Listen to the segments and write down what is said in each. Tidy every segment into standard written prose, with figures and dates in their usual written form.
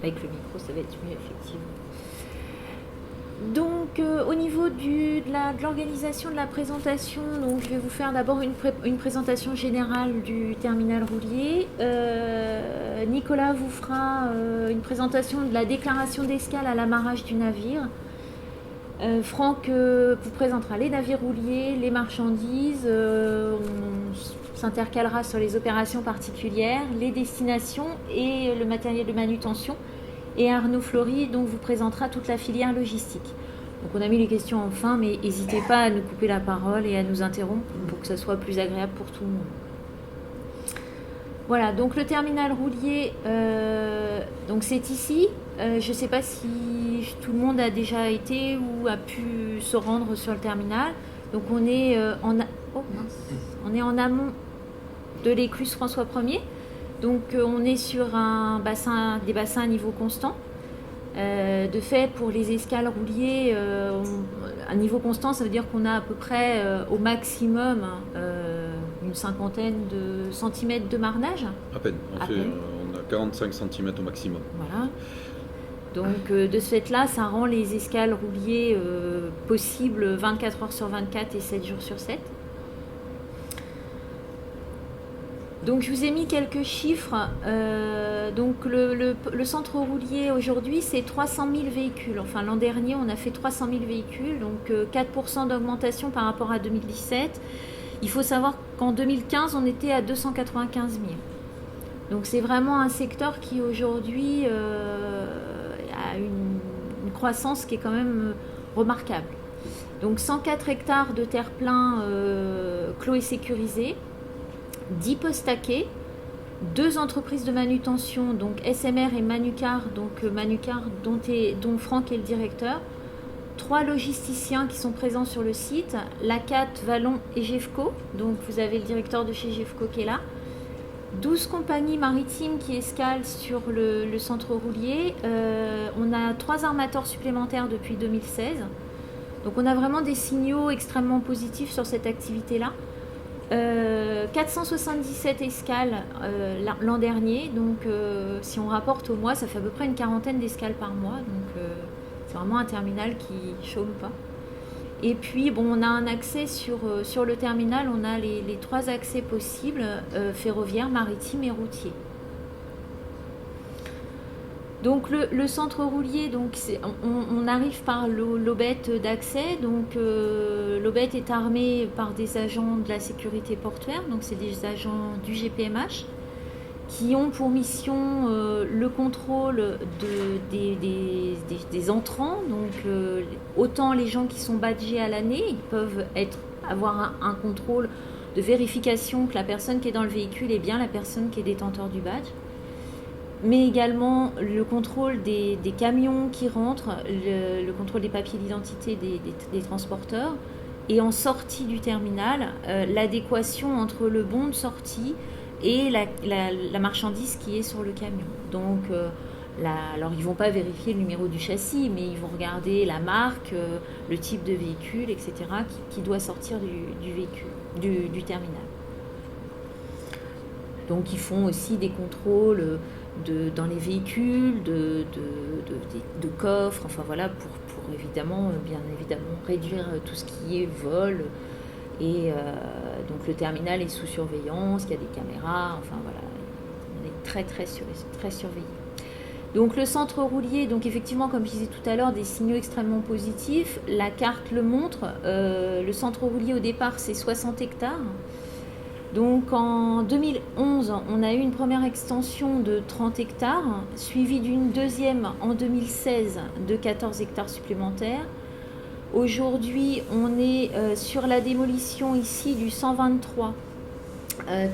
Avec le micro, ça va être mieux, effectivement. Donc, au niveau de l'organisation de la présentation, donc, je vais vous faire d'abord une présentation générale du terminal roulier. Nicolas vous fera une présentation de la déclaration d'escale à l'amarrage du navire. Franck vous présentera les navires rouliers, les marchandises, on s'intercalera sur les opérations particulières, les destinations et le matériel de manutention. Et Arnaud Flory donc, vous présentera toute la filière logistique. Donc on a mis les questions en fin, mais n'hésitez pas à nous couper la parole et à nous interrompre pour que ça soit plus agréable pour tout le monde. Voilà, donc le terminal roulier, donc c'est ici. Je ne sais pas si tout le monde a déjà été ou a pu se rendre sur le terminal. Donc on est, on est en amont de l'écluse François 1er. Donc on est sur des bassins à niveau constant. De fait, pour les escales rouliers, à niveau constant, ça veut dire qu'on a à peu près au maximum une cinquantaine de centimètres de marnage. À peine. On a 45 cm au maximum. Voilà. Donc de ce fait-là, ça rend les escales rouliers possibles 24 heures sur 24 et 7 jours sur 7. Donc je vous ai mis quelques chiffres. Donc le centre roulier aujourd'hui, c'est 300 000 véhicules. Enfin l'an dernier, on a fait 300 000 véhicules, donc 4% d'augmentation par rapport à 2017. Il faut savoir qu'en 2015, on était à 295 000. Donc c'est vraiment un secteur qui aujourd'hui a une croissance qui est quand même remarquable. Donc 104 hectares de terre-plein clos et sécurisés, 10 postes taqués, 2 entreprises de manutention, donc SMR et Manucar, donc Manucar dont Franck est le directeur, 3 logisticiens qui sont présents sur le site, l'ACAT, Vallon et GEFCO, donc vous avez le directeur de chez GEFCO qui est là, 12 compagnies maritimes qui escalent sur le centre roulier, on a 3 armateurs supplémentaires depuis 2016, donc on a vraiment des signaux extrêmement positifs sur cette activité-là. 477 escales l'an dernier, donc si on rapporte au mois, ça fait à peu près une quarantaine d'escales par mois, donc c'est vraiment un terminal qui chôme pas. Et puis bon, on a un accès sur le terminal, on a les 3 accès possibles, ferroviaire, maritime et routier. Donc le centre roulier, donc on arrive par l'aubette d'accès. Donc l'aubette est armée par des agents de la sécurité portuaire, donc c'est des agents du GPMH qui ont pour mission le contrôle des entrants. Donc autant les gens qui sont badgés à l'année, ils peuvent avoir un contrôle de vérification que la personne qui est dans le véhicule est bien la personne qui est détenteur du badge, mais également le contrôle des camions qui rentrent, le contrôle des papiers d'identité des transporteurs, et en sortie du terminal, l'adéquation entre le bon de sortie et la marchandise qui est sur le camion. Donc, alors ils ne vont pas vérifier le numéro du châssis, mais ils vont regarder la marque, le type de véhicule, etc., qui doit sortir du véhicule, du terminal. Donc ils font aussi des contrôles dans les véhicules, de coffres, enfin voilà, pour évidemment, bien évidemment, réduire tout ce qui est vol. Et donc le terminal est sous surveillance, il y a des caméras, enfin voilà, on est très surveillé. Donc le centre roulier, donc effectivement, comme je disais tout à l'heure, des signaux extrêmement positifs. La carte le montre, le centre roulier au départ c'est 60 hectares. Donc en 2011, on a eu une première extension de 30 hectares, suivie d'une deuxième en 2016 de 14 hectares supplémentaires. Aujourd'hui, on est sur la démolition ici du 123,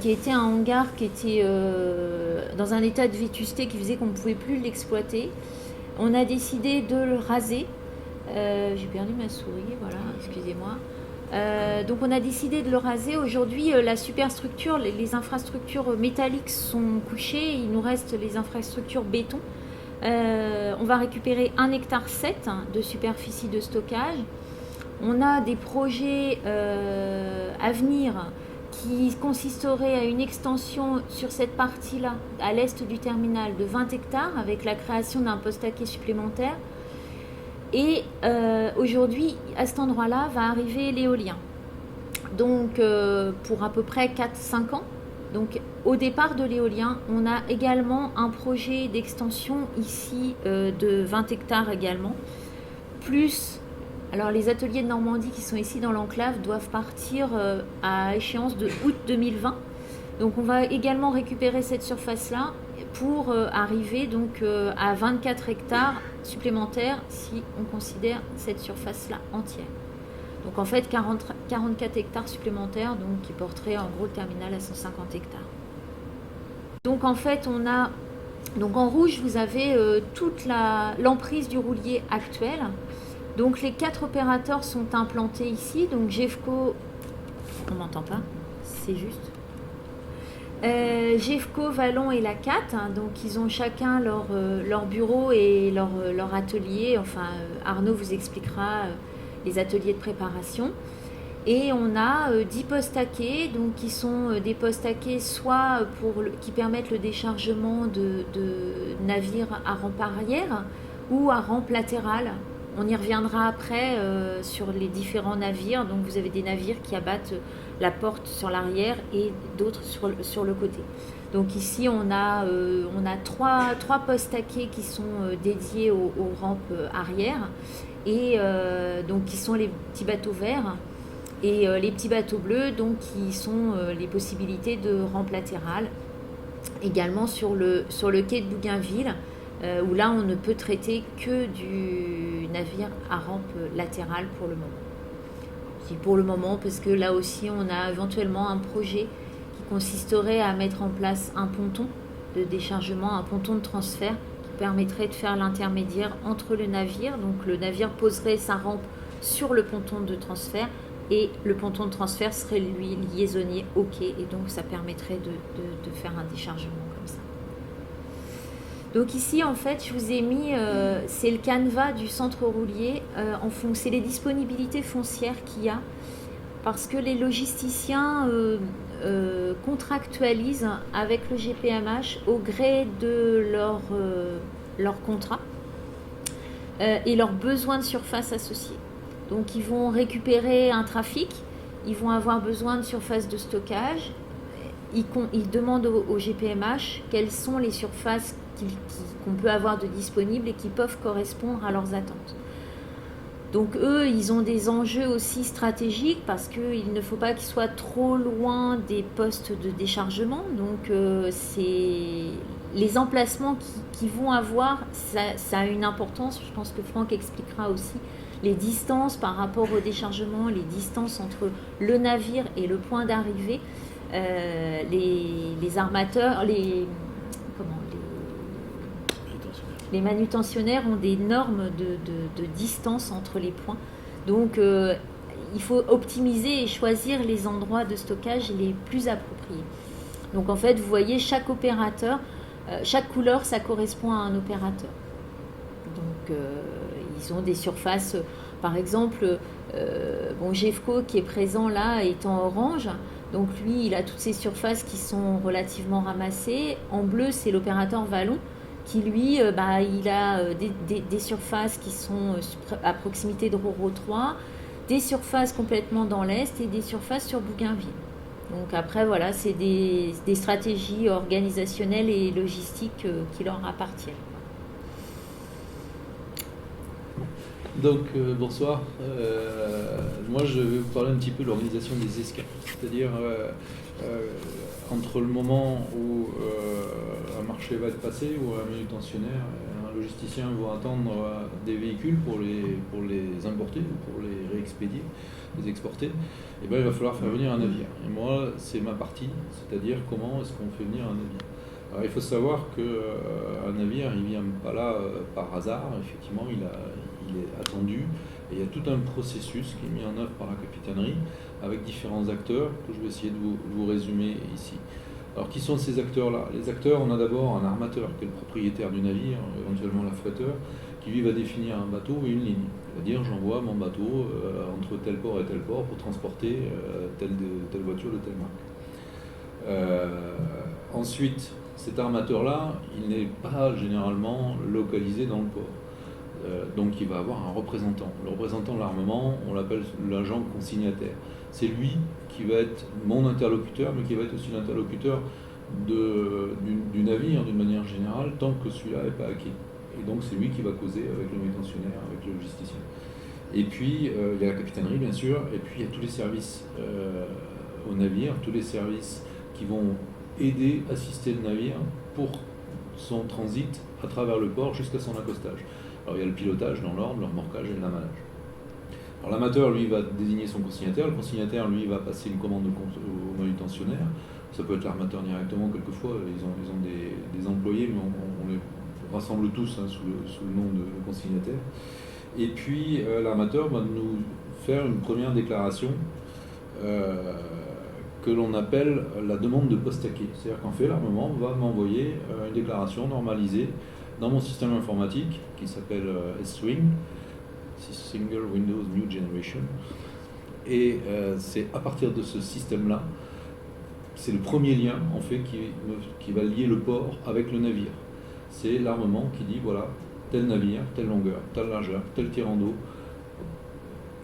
qui était un hangar qui était dans un état de vétusté qui faisait qu'on ne pouvait plus l'exploiter. On a décidé de le raser. J'ai perdu ma souris, voilà, excusez-moi. Donc on a décidé de le raser. Aujourd'hui, la superstructure, les infrastructures métalliques sont couchées. Il nous reste les infrastructures béton. On va récupérer 1,7 hectare de superficie de stockage. On a des projets à venir qui consisterait à une extension sur cette partie-là, à l'est du terminal, de 20 hectares, avec la création d'un poste à quai supplémentaire. Et aujourd'hui, à cet endroit-là, va arriver l'éolien. Donc, pour à peu près 4-5 ans. Donc, au départ de l'éolien, on a également un projet d'extension ici de 20 hectares également. Plus, alors les ateliers de Normandie qui sont ici dans l'enclave doivent partir à échéance de août 2020. Donc, on va également récupérer cette surface-là pour arriver donc à 24 hectares supplémentaires si on considère cette surface-là entière. Donc en fait 44 hectares supplémentaires donc, qui porteraient en gros le terminal à 150 hectares. Donc en fait on a, donc en rouge vous avez toute l'emprise du roulier actuel. Donc les 4 opérateurs sont implantés ici, donc GEFCO, on m'entend pas, c'est juste. GEFCO, Vallon et la CAT, hein, donc ils ont chacun leur bureau et leur atelier. Enfin, Arnaud vous expliquera les ateliers de préparation. Et on a 10 postes à quai, donc qui sont des postes à quai soit qui permettent le déchargement de navires à rampe arrière ou à rampe latérale. On y reviendra après sur les différents navires. Donc vous avez des navires qui abattent la porte sur l'arrière et d'autres sur le côté. Donc ici on a 3 postes à quai qui sont dédiés aux rampes arrière et donc qui sont les petits bateaux verts et les petits bateaux bleus donc qui sont les possibilités de rampe latérale. Également sur le quai de Bougainville. Où là on ne peut traiter que du navire à rampe latérale pour le moment. Je dis pour le moment parce que là aussi on a éventuellement un projet qui consisterait à mettre en place un ponton de déchargement, un ponton de transfert qui permettrait de faire l'intermédiaire entre le navire. Donc le navire poserait sa rampe sur le ponton de transfert et le ponton de transfert serait lui liaisonnier au quai et donc ça permettrait de faire un déchargement comme ça. Donc ici, en fait, je vous ai mis, c'est le canevas du centre roulier, c'est les disponibilités foncières qu'il y a, parce que les logisticiens contractualisent avec le GPMH au gré de leur contrat et leurs besoins de surface associés. Donc ils vont récupérer un trafic, ils vont avoir besoin de surface de stockage, ils demandent au GPMH quelles sont les surfaces qu'on peut avoir de disponibles et qui peuvent correspondre à leurs attentes. Donc eux, ils ont des enjeux aussi stratégiques parce qu'il ne faut pas qu'ils soient trop loin des postes de déchargement. Donc les emplacements qu'ils vont avoir, ça a une importance. Je pense que Franck expliquera aussi les distances par rapport au déchargement, les distances entre le navire et le point d'arrivée. Les armateurs, les manutentionnaires ont des normes de distance entre les points. Donc, il faut optimiser et choisir les endroits de stockage les plus appropriés. Donc, en fait, vous voyez, chaque opérateur, chaque couleur, ça correspond à un opérateur. Donc, ils ont des surfaces, par exemple, GEFCO qui est présent là est en orange. Donc, lui, il a toutes ces surfaces qui sont relativement ramassées. En bleu, c'est l'opérateur Vallon, qui lui, il a des surfaces qui sont à proximité de Roro 3, des surfaces complètement dans l'Est et des surfaces sur Bougainville. Donc après, voilà, c'est des stratégies organisationnelles et logistiques qui leur appartiennent. Donc, bonsoir. Moi, je vais vous parler un petit peu de l'organisation des escales. C'est-à-dire, entre le moment où un marché va être passé, où un manutentionnaire, un logisticien vont attendre des véhicules pour les importer ou pour les réexpédier, les exporter, et ben, il va falloir faire venir un navire. Et moi, c'est ma partie, c'est-à-dire comment est-ce qu'on fait venir un navire. Alors, il faut savoir qu'un navire, il ne vient pas là par hasard. Effectivement, il est attendu. Et il y a tout un processus qui est mis en œuvre par la capitainerie avec différents acteurs que je vais essayer de vous résumer ici. Alors, qui sont ces acteurs-là? Les acteurs, on a d'abord un armateur qui est le propriétaire du navire, éventuellement l'affréteur, qui lui va définir un bateau et une ligne. Il va dire j'envoie mon bateau entre tel port et tel port pour transporter telle voiture de telle marque. Ensuite, cet armateur-là, il n'est pas généralement localisé dans le port. Donc il va avoir un représentant. Le représentant de l'armement, on l'appelle l'agent consignataire. C'est lui qui va être mon interlocuteur, mais qui va être aussi l'interlocuteur du navire d'une manière générale, tant que celui-là n'est pas acquis. Et donc c'est lui qui va causer avec le manutentionnaire, avec le logisticien. Et puis il y a la capitainerie bien sûr, et puis il y a tous les services au navire, tous les services qui vont aider, assister le navire pour son transit à travers le port jusqu'à son accostage. Alors il y a le pilotage dans l'ordre, le remorquage et le lamanage. Alors l'amateur, lui, va désigner son consignataire. Le consignataire, lui, va passer une commande au manutentionnaire. Ça peut être l'armateur directement, quelquefois. Ils ont des employés, mais on les rassemble tous sous le nom de consignataire. Et puis l'armateur va nous faire une première déclaration que l'on appelle la demande de post-taquet. C'est-à-dire qu'en fait, l'armement va m'envoyer une déclaration normalisée dans mon système informatique qui s'appelle S-Swing, Single Windows New Generation. Et c'est à partir de ce système-là, c'est le premier lien en fait qui va lier le port avec le navire. C'est l'armement qui dit voilà, tel navire, telle longueur, telle largeur, tel tirant d'eau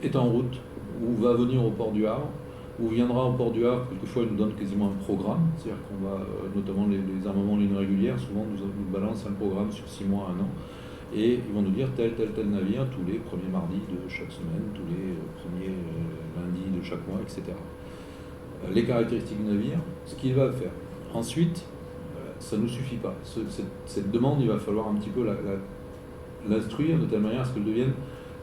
est en route ou va venir au port du Havre ou viendra au port du Havre. Quelquefois, il nous donne quasiment un programme, c'est-à-dire qu'on va, notamment les armements en ligne régulière, souvent nous balancent un programme sur 6 mois, 1 an, et ils vont nous dire tel navire tous les premiers mardis de chaque semaine, tous les premiers lundis de chaque mois, etc. Les caractéristiques du navire, ce qu'il va faire. Ensuite, ça ne nous suffit pas. Cette demande, il va falloir un petit peu l'instruire de telle manière à ce qu'elle devienne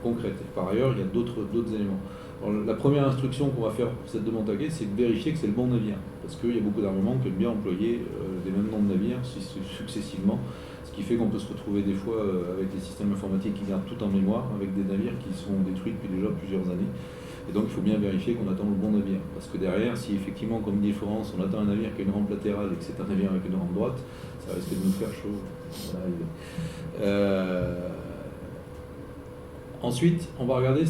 concrète. Et par ailleurs, il y a d'autres éléments. Alors, la première instruction qu'on va faire pour cette demande taguée, c'est de vérifier que c'est le bon navire. Parce qu'il y a beaucoup d'armements qui aiment bien employer des mêmes noms de navires successivement, ce qui fait qu'on peut se retrouver des fois avec des systèmes informatiques qui gardent tout en mémoire, avec des navires qui sont détruits depuis déjà plusieurs années. Et donc il faut bien vérifier qu'on attend le bon navire. Parce que derrière, si effectivement, comme dit Florence, on attend un navire qui a une rampe latérale et que c'est un navire avec une rampe droite, ça risque de nous faire chaud. Ensuite, on va regarder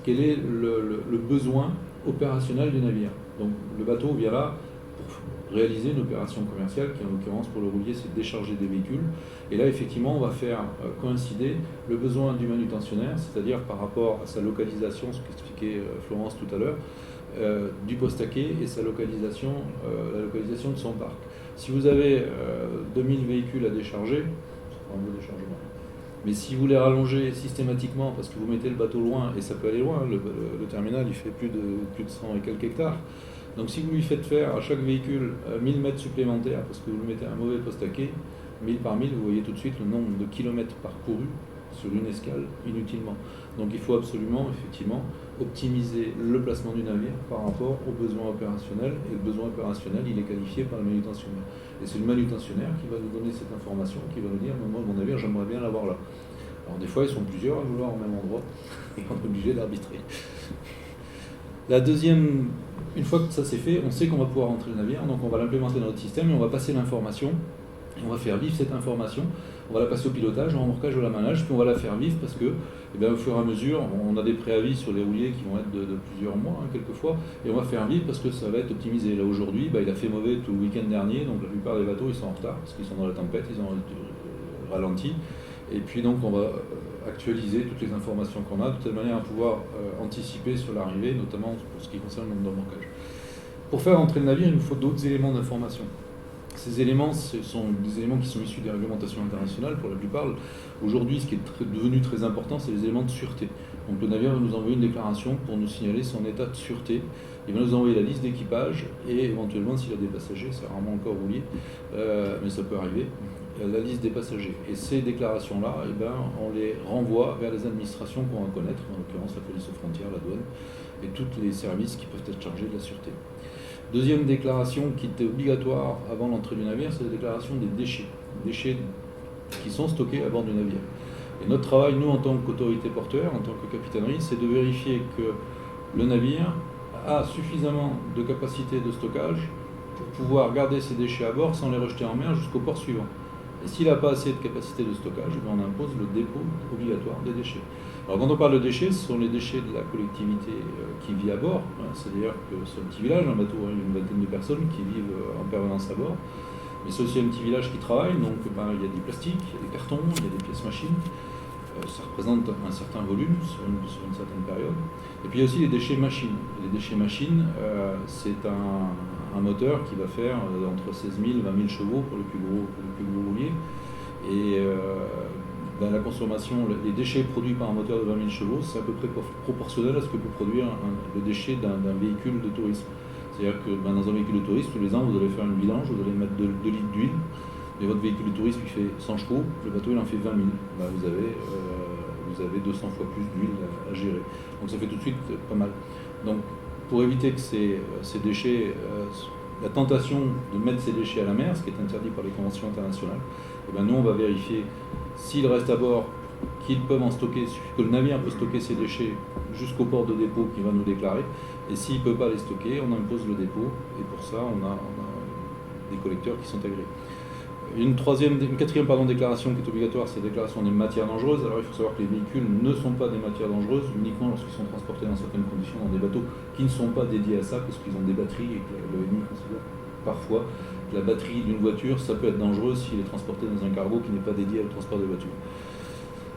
quel est le besoin opérationnel du navire. Donc le bateau vient là pour réaliser une opération commerciale qui, en l'occurrence pour le roulier, c'est décharger des véhicules. Et là, effectivement, on va faire coïncider le besoin du manutentionnaire, c'est-à-dire par rapport à sa localisation, ce qu'expliquait Florence tout à l'heure, du post-taquet et sa localisation, la localisation de son parc. Si vous avez 2000 véhicules à décharger, ça fera un beau déchargement. Mais si vous les rallongez systématiquement, parce que vous mettez le bateau loin, et ça peut aller loin, le terminal il fait plus de 100 et quelques hectares, donc si vous lui faites faire à chaque véhicule 1000 mètres supplémentaires, parce que vous le mettez à un mauvais post-taquet, 1000 par 1000, vous voyez tout de suite le nombre de kilomètres parcourus sur une escale inutilement. Donc il faut absolument, effectivement, optimiser le placement du navire par rapport aux besoins opérationnels, et le besoin opérationnel, il est qualifié par le manutentionnaire. Et c'est le manutentionnaire qui va nous donner cette information, qui va nous dire, moi, mon navire, j'aimerais bien l'avoir là. Alors des fois, ils sont plusieurs à vouloir au même endroit, et on est obligé d'arbitrer. La deuxième, une fois que ça c'est fait, on sait qu'on va pouvoir rentrer le navire, donc on va l'implémenter dans notre système, et on va passer l'information, et on va faire vivre cette information. On va la passer au pilotage, au remorquage, au lamanage, puis on va la faire vivre parce que, au fur et à mesure, on a des préavis sur les rouliers qui vont être de plusieurs mois, quelquefois, et on va faire vivre parce que ça va être optimisé. Là aujourd'hui, il a fait mauvais tout le week-end dernier, donc la plupart des bateaux ils sont en retard parce qu'ils sont dans la tempête, ils ont ralenti, et puis donc on va actualiser toutes les informations qu'on a de telle manière à pouvoir anticiper sur l'arrivée, notamment pour ce qui concerne le nombre de remorquages. Pour faire entrer le navire, il nous faut d'autres éléments d'information. Ces éléments, ce sont des éléments qui sont issus des réglementations internationales pour la plupart. Aujourd'hui, ce qui est devenu très important, c'est les éléments de sûreté. Donc le navire va nous envoyer une déclaration pour nous signaler son état de sûreté. Il va nous envoyer la liste d'équipage et éventuellement, s'il a des passagers, c'est rarement encore roulier, mais ça peut arriver, la liste des passagers. Et ces déclarations-là, on les renvoie vers les administrations qu'on va connaître, en l'occurrence la police aux frontières, la douane, et tous les services qui peuvent être chargés de la sûreté. Deuxième déclaration qui était obligatoire avant l'entrée du navire, c'est la déclaration des déchets. Déchets qui sont stockés à bord du navire. Et notre travail, nous, en tant qu'autorité porteur, en tant que capitainerie, c'est de vérifier que le navire a suffisamment de capacité de stockage pour pouvoir garder ses déchets à bord sans les rejeter en mer jusqu'au port suivant. Et s'il n'a pas assez de capacité de stockage, on impose le dépôt obligatoire des déchets. Alors quand on parle de déchets, ce sont les déchets de la collectivité qui vit à bord. C'est-à-dire que c'est un petit village, un bateau avec une vingtaine de personnes qui vivent en permanence à bord. Mais c'est aussi un petit village qui travaille, donc il y a des plastiques, il y a des cartons, il y a des pièces machines. Ça représente un certain volume sur une certaine période. Et puis il y a aussi les déchets machines. Les déchets machines, c'est un moteur qui va faire entre 16 000 et 20 000 chevaux pour le plus gros roulier. Et dans la consommation, les déchets produits par un moteur de 20 000 chevaux, c'est à peu près proportionnel à ce que peut produire le déchet d'un véhicule de tourisme. C'est-à-dire que dans un véhicule de tourisme, tous les ans, vous allez faire une vidange, vous allez mettre 2 litres d'huile, et votre véhicule de tourisme il fait 100 chevaux, le bateau il en fait 20 000. Vous avez 200 fois plus d'huile à gérer. Donc ça fait tout de suite pas mal. Donc pour éviter que ces déchets, la tentation de mettre ces déchets à la mer, ce qui est interdit par les conventions internationales, nous on va vérifier s'ils restent à bord, qu'ils peuvent en stocker, que le navire peut stocker ces déchets jusqu'au port de dépôt qu'il va nous déclarer. Et s'il ne peut pas les stocker, on impose le dépôt. Et pour ça, on a des collecteurs qui sont agréés. Une quatrième déclaration qui est obligatoire, c'est la déclaration des matières dangereuses. Alors il faut savoir que les véhicules ne sont pas des matières dangereuses uniquement lorsqu'ils sont transportés dans certaines conditions dans des bateaux qui ne sont pas dédiés à ça, parce qu'ils ont des batteries et que l'ONU considère parfois que la batterie d'une voiture, ça peut être dangereux s'il est transporté dans un cargo qui n'est pas dédié au transport des voitures.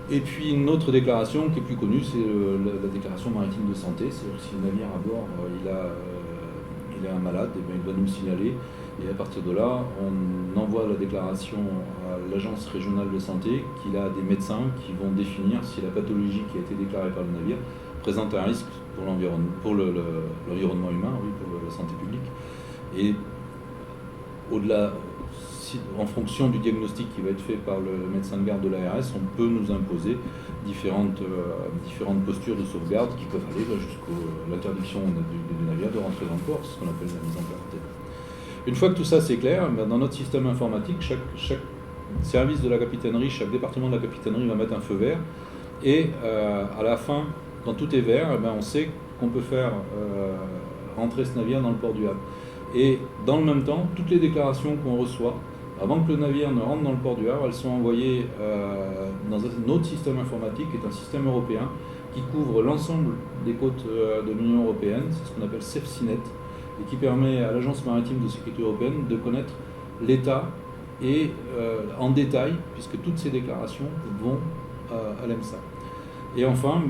Et puis une autre déclaration qui est plus connue, c'est la déclaration maritime de santé. C'est-à-dire que si le navire à bord il a un malade, il doit nous le signaler. Et à partir de là, on envoie la déclaration à l'agence régionale de santé, qui a des médecins qui vont définir si la pathologie qui a été déclarée par le navire présente un risque pour l'environnement humain, pour la santé publique. Et au-delà, en fonction du diagnostic qui va être fait par le médecin de garde de l'ARS, on peut nous imposer différentes postures de sauvegarde qui peuvent aller jusqu'à l'interdiction du navire de rentrer dans le port, c'est ce qu'on appelle la mise en quarantaine. Une fois que tout ça c'est clair, dans notre système informatique, chaque service de la capitainerie, chaque département de la capitainerie va mettre un feu vert. Et à la fin, quand tout est vert, on sait qu'on peut faire rentrer ce navire dans le port du Havre. Et dans le même temps, toutes les déclarations qu'on reçoit, avant que le navire ne rentre dans le port du Havre, elles sont envoyées dans un autre système informatique, qui est un système européen, qui couvre l'ensemble des côtes de l'Union européenne, c'est ce qu'on appelle SafeSeaNet, et qui permet à l'Agence maritime de sécurité européenne de connaître l'état et en détail, puisque toutes ces déclarations vont à l'EMSA. Et enfin,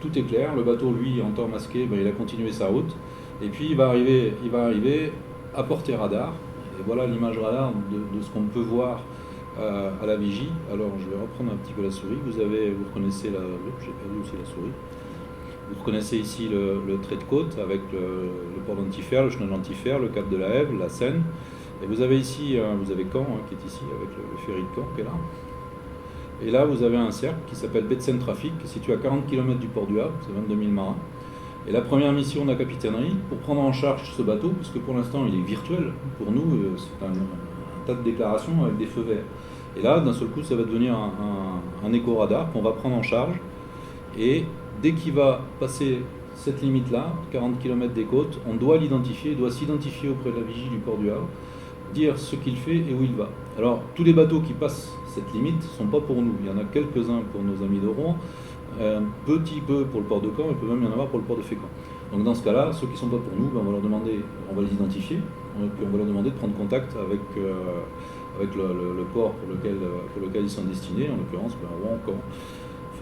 tout est clair, le bateau, lui, en temps masqué, il a continué sa route, et puis il va arriver à portée radar, et voilà l'image radar de ce qu'on peut voir à la vigie. Alors je vais reprendre un petit peu la souris, vous reconnaissez j'ai perdu aussi la souris. Vous reconnaissez ici le trait de côte avec le port d'Antifer, le chenal d'Antifer, le cap de la Hève, la Seine. Et vous avez ici, Caen qui est ici avec le ferry de Caen qui est là. Et là vous avez un cercle qui s'appelle baie de Seine-Trafic, qui est situé à 40 km du port du Havre, c'est 22 000 marins. Et la première mission de la capitainerie, pour prendre en charge ce bateau, puisque pour l'instant il est virtuel, pour nous c'est un tas de déclarations avec des feux verts. Et là d'un seul coup ça va devenir un éco-radar qu'on va prendre en charge. Et dès qu'il va passer cette limite-là, 40 km des côtes, on doit l'identifier, il doit s'identifier auprès de la vigie du port du Havre, dire ce qu'il fait et où il va. Alors, tous les bateaux qui passent cette limite ne sont pas pour nous. Il y en a quelques-uns pour nos amis de Rouen, un petit peu pour le port de Caen, il peut même y en avoir pour le port de Fécamp. Donc dans ce cas-là, ceux qui ne sont pas pour nous, on va leur demander, on va les identifier, et puis on va leur demander de prendre contact avec le port pour lequel ils sont destinés, en l'occurrence Rouen, Caen.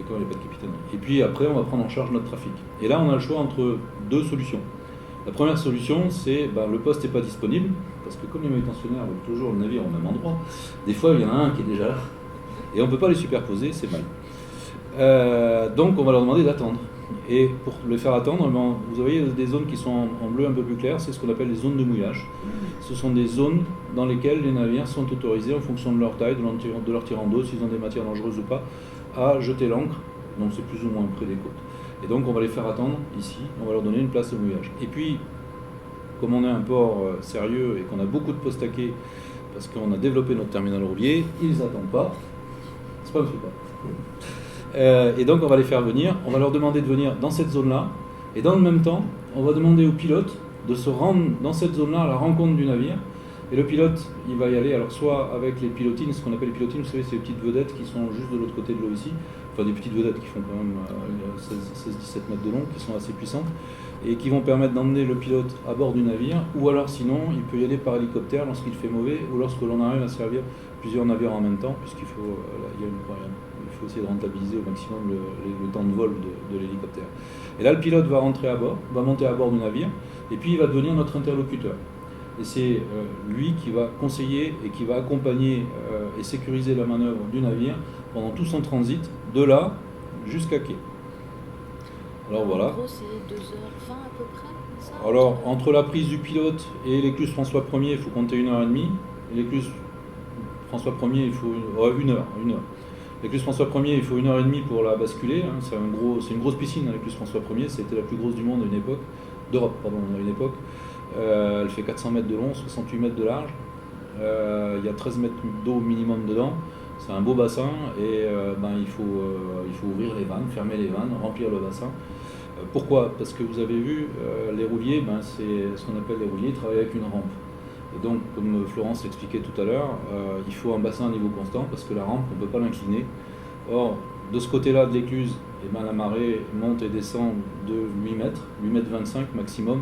Quand il n'y a pas de capitaine. Et puis après, on va prendre en charge notre trafic. Et là, on a le choix entre deux solutions. La première solution, c'est le poste n'est pas disponible, parce que comme les manutentionnaires veulent toujours le navire au même endroit, des fois, il y en a un qui est déjà là, et on ne peut pas les superposer, c'est mal. Donc, on va leur demander d'attendre. Et pour les faire attendre, vous voyez des zones qui sont en bleu un peu plus clair, c'est ce qu'on appelle les zones de mouillage. Ce sont des zones dans lesquelles les navires sont autorisés, en fonction de leur taille, de leur tirant d'eau, s'ils ont des matières dangereuses ou pas, à jeter l'ancre, donc c'est plus ou moins près des côtes. Et donc on va les faire attendre ici, on va leur donner une place de mouillage. Et puis, comme on est un port sérieux et qu'on a beaucoup de postes taqués, parce qu'on a développé notre terminal roulier, ils n'attendent pas. C'est pas pas. Et donc on va les faire venir, on va leur demander de venir dans cette zone-là, et dans le même temps, on va demander aux pilotes de se rendre dans cette zone-là à la rencontre du navire, Et le pilote, il va y aller, alors soit avec les pilotines, ce qu'on appelle les pilotines, vous savez, c'est les petites vedettes qui sont juste de l'autre côté de l'eau ici, enfin des petites vedettes qui font quand même 16-17 mètres de long, qui sont assez puissantes, et qui vont permettre d'emmener le pilote à bord du navire, ou alors sinon, il peut y aller par hélicoptère lorsqu'il fait mauvais, ou lorsque l'on arrive à servir plusieurs navires en même temps, puisqu'il faut, il faut essayer de rentabiliser au maximum le temps de vol de l'hélicoptère. Et là, le pilote va rentrer à bord, va monter à bord du navire, et puis il va devenir notre interlocuteur. Et c'est lui qui va conseiller et qui va accompagner et sécuriser la manœuvre du navire pendant tout son transit, de là jusqu'à quai. Alors voilà. En gros, c'est 2h20 à peu près, ça ? Alors, entre la prise du pilote et l'écluse François 1er, il faut compter 1h30. Et l'écluse François 1er, il faut une heure. L'écluse François 1er, il faut 1h30 pour la basculer. Hein. C'est une grosse piscine, hein, l'écluse François 1er. C'était la plus grosse du monde à une époque. D'Europe, pardon, à une époque. Elle fait 400 mètres de long, 68 mètres de large. Il y a 13 mètres d'eau minimum dedans. C'est un beau bassin et il faut ouvrir les vannes, fermer les vannes, remplir le bassin. Pourquoi ? Parce que vous avez vu, les rouliers, c'est ce qu'on appelle les rouliers, ils travaillent avec une rampe. Et donc, comme Florence l'expliquait tout à l'heure, il faut un bassin à niveau constant parce que la rampe, on ne peut pas l'incliner. Or, de ce côté-là de l'écluse, la marée monte et descend de 8 mètres, 8 mètres 25 maximum.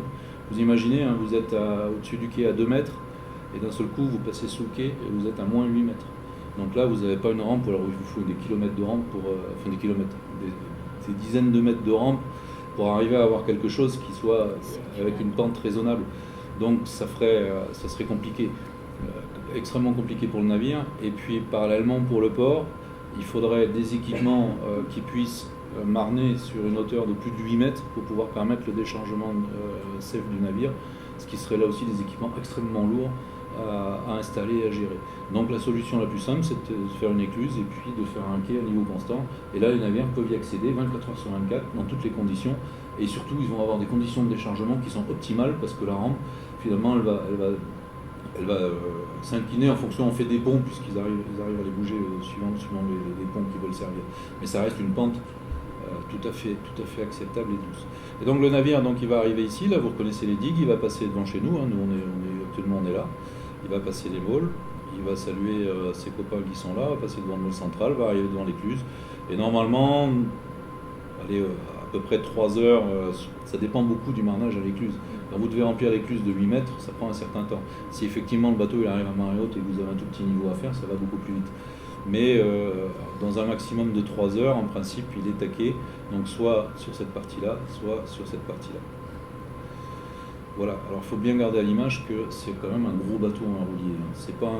Vous imaginez, hein, vous êtes au-dessus du quai à 2 mètres et d'un seul coup, vous passez sous le quai et vous êtes à moins 8 mètres. Donc là, vous n'avez pas une rampe, alors il vous faut des kilomètres de rampe des dizaines de mètres de rampe pour arriver à avoir quelque chose qui soit avec une pente raisonnable. Donc ça serait compliqué, extrêmement compliqué pour le navire. Et puis parallèlement pour le port, il faudrait des équipements qui puissent marner sur une hauteur de plus de 8 mètres pour pouvoir permettre le déchargement safe du navire, ce qui serait là aussi des équipements extrêmement lourds à installer et à gérer. Donc la solution la plus simple, c'est de faire une écluse et puis de faire un quai à niveau constant. Et là, les navires peuvent y accéder 24 heures sur 24 dans toutes les conditions. Et surtout, ils vont avoir des conditions de déchargement qui sont optimales parce que la rampe, finalement, elle va s'incliner en fonction, on fait des ponts puisqu'ils arrivent à les bouger suivant les ponts qui veulent servir. Mais ça reste une pente tout à fait acceptable et douce. Et donc le navire, il va arriver ici, là vous reconnaissez les digues, il va passer devant chez nous, hein, actuellement on est là, il va passer les môles, il va saluer ses copains qui sont là, va passer devant le môle central, va arriver devant l'écluse, et normalement, à peu près 3 heures, ça dépend beaucoup du marnage à l'écluse. Quand vous devez remplir l'écluse de 8 mètres, ça prend un certain temps. Si effectivement le bateau il arrive à marée haute et que vous avez un tout petit niveau à faire, ça va beaucoup plus vite. Mais dans un maximum de 3 heures, en principe, il est taqué, donc soit sur cette partie-là, soit sur cette partie-là. Voilà, alors il faut bien garder à l'image que c'est quand même un gros bateau en roulier. C'est pas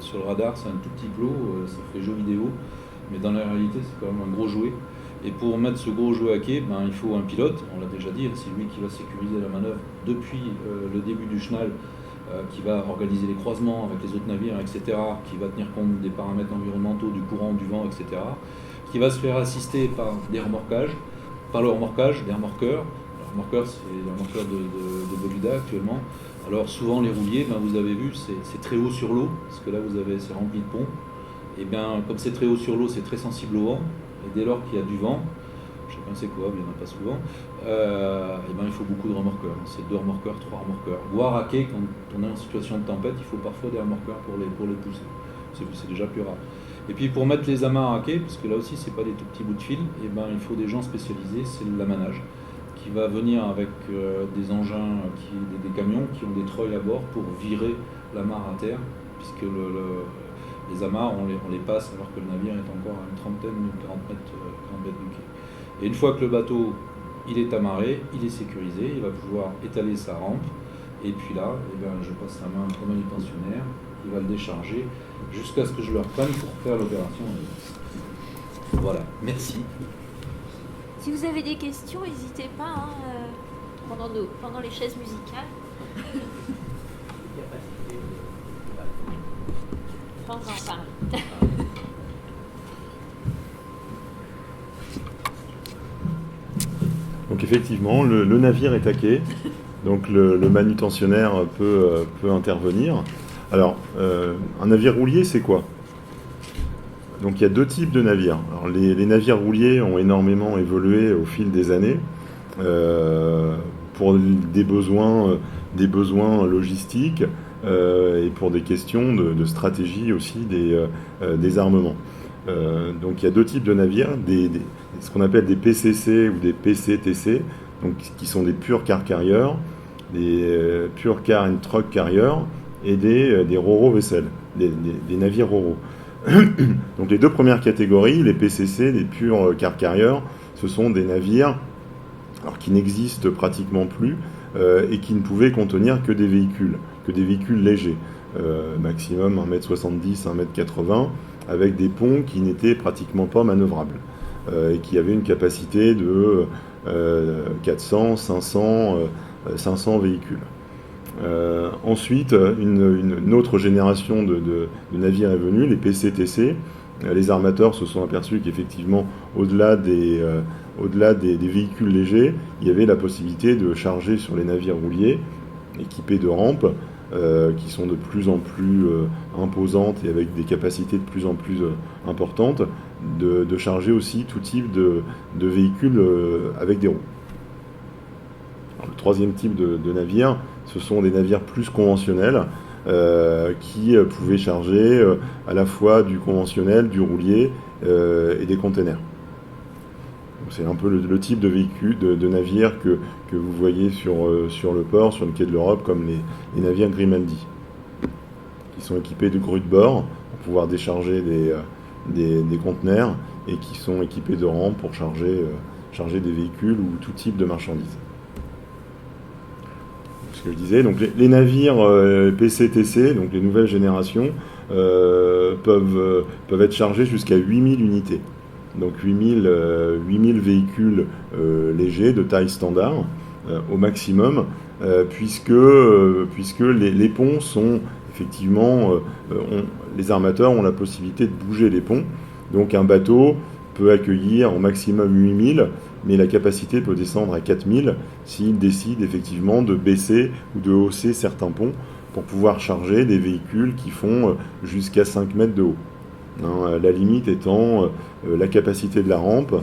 sur le radar, c'est un tout petit plot, ça fait jeu vidéo, mais dans la réalité, c'est quand même un gros jouet. Et pour mettre ce gros jouet à quai, il faut un pilote, on l'a déjà dit, c'est lui qui va sécuriser la manœuvre depuis le début du chenal, qui va organiser les croisements avec les autres navires, etc., qui va tenir compte des paramètres environnementaux, du courant, du vent, etc., qui va se faire assister par le remorquage, des remorqueurs. Le remorqueur, c'est le remorqueur de Boluda actuellement. Alors souvent les rouliers, vous avez vu, c'est très haut sur l'eau, parce que là c'est rempli de ponts. Et bien comme c'est très haut sur l'eau, c'est très sensible au vent, et dès lors qu'il y a du vent, chacun sait quoi, il n'y en a pas souvent, il faut beaucoup de remorqueurs. C'est 2 remorqueurs, 3 remorqueurs. Voire à quai, quand on est en situation de tempête, il faut parfois des remorqueurs pour les pousser. C'est déjà plus rare. Et puis pour mettre les amarres à quai, parce que là aussi c'est pas des tout petits bouts de fil, il faut des gens spécialisés, c'est l'amanage, qui va venir avec des engins, des camions qui ont des treuils à bord pour virer l'amarre à terre, puisque les amarres on les passe alors que le navire est encore à une 30 ou 40 mètres du quai. Et une fois que le bateau il est amarré, il est sécurisé, il va pouvoir étaler sa rampe, et puis là, je passe la main au manutentionnaire, il va le décharger, jusqu'à ce que je le reprenne pour faire l'opération. Voilà, merci. Si vous avez des questions, n'hésitez pas pendant les chaises musicales. Pas encore parler. Donc effectivement, le navire est à quai, donc le manutentionnaire peut intervenir. Alors, un navire roulier, c'est quoi ? Donc il y a 2 types de navires. Alors, les navires rouliers ont énormément évolué au fil des années pour des besoins logistiques. et pour des questions de stratégie aussi des armements. Donc il y a deux types de navires, ce qu'on appelle des PCC ou des PCTC, donc, qui sont des pure car carriers, des pure car and truck carriers et des ro-ro vessels, des navires ro-ro. Donc les deux premières catégories, les PCC, les pure car carriers, ce sont des navires qui n'existent pratiquement plus et qui ne pouvaient contenir que des véhicules légers, maximum 1m70, 1m80, avec des ponts qui n'étaient pratiquement pas manœuvrables et qui avaient une capacité de 400, 500 véhicules. Ensuite, une autre génération de navires est venue, les PCTC. Les armateurs se sont aperçus qu'effectivement, au-delà des véhicules légers, il y avait la possibilité de charger sur les navires rouliers, équipés de rampes, qui sont de plus en plus imposantes et avec des capacités de plus en plus importantes, de charger aussi tout type de véhicules avec des roues. Alors, le troisième type de navire, ce sont des navires plus conventionnels qui pouvaient charger à la fois du conventionnel, du roulier et des containers. C'est un peu le type de véhicule, de navire que vous voyez sur le port, sur le quai de l'Europe, comme les navires Grimaldi, qui sont équipés de grues de bord pour pouvoir décharger des conteneurs et qui sont équipés de rampes pour charger des véhicules ou tout type de marchandises. Ce que je disais, donc les navires PCTC, donc les nouvelles générations, peuvent être chargés jusqu'à 8000 unités. Donc 8000 véhicules légers de taille standard au maximum, puisque les ponts sont effectivement, les armateurs ont la possibilité de bouger les ponts. Donc un bateau peut accueillir au maximum 8000, mais la capacité peut descendre à 4000 s'il décide effectivement de baisser ou de hausser certains ponts pour pouvoir charger des véhicules qui font jusqu'à 5 mètres de haut. La limite étant la capacité de la rampe,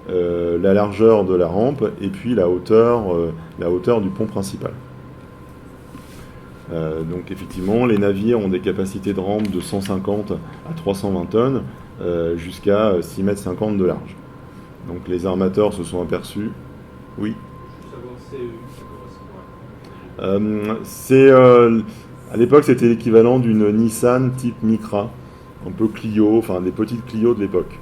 la largeur de la rampe et puis la hauteur du pont principal. Donc effectivement, les navires ont des capacités de rampe de 150 à 320 tonnes jusqu'à 6,50 m de large. Donc les armateurs se sont aperçus. Oui. À l'époque, c'était l'équivalent d'une Nissan type Micra, un peu Clio, enfin des petites Clio de l'époque.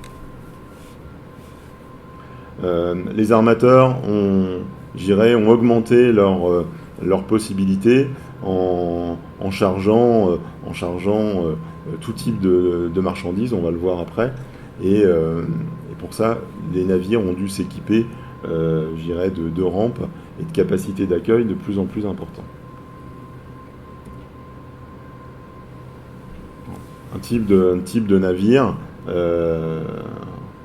Les armateurs ont augmenté leurs possibilités en chargeant tout type de marchandises, on va le voir après. Et pour ça, les navires ont dû s'équiper, de rampes et de capacités d'accueil de plus en plus importantes. Un type de navire,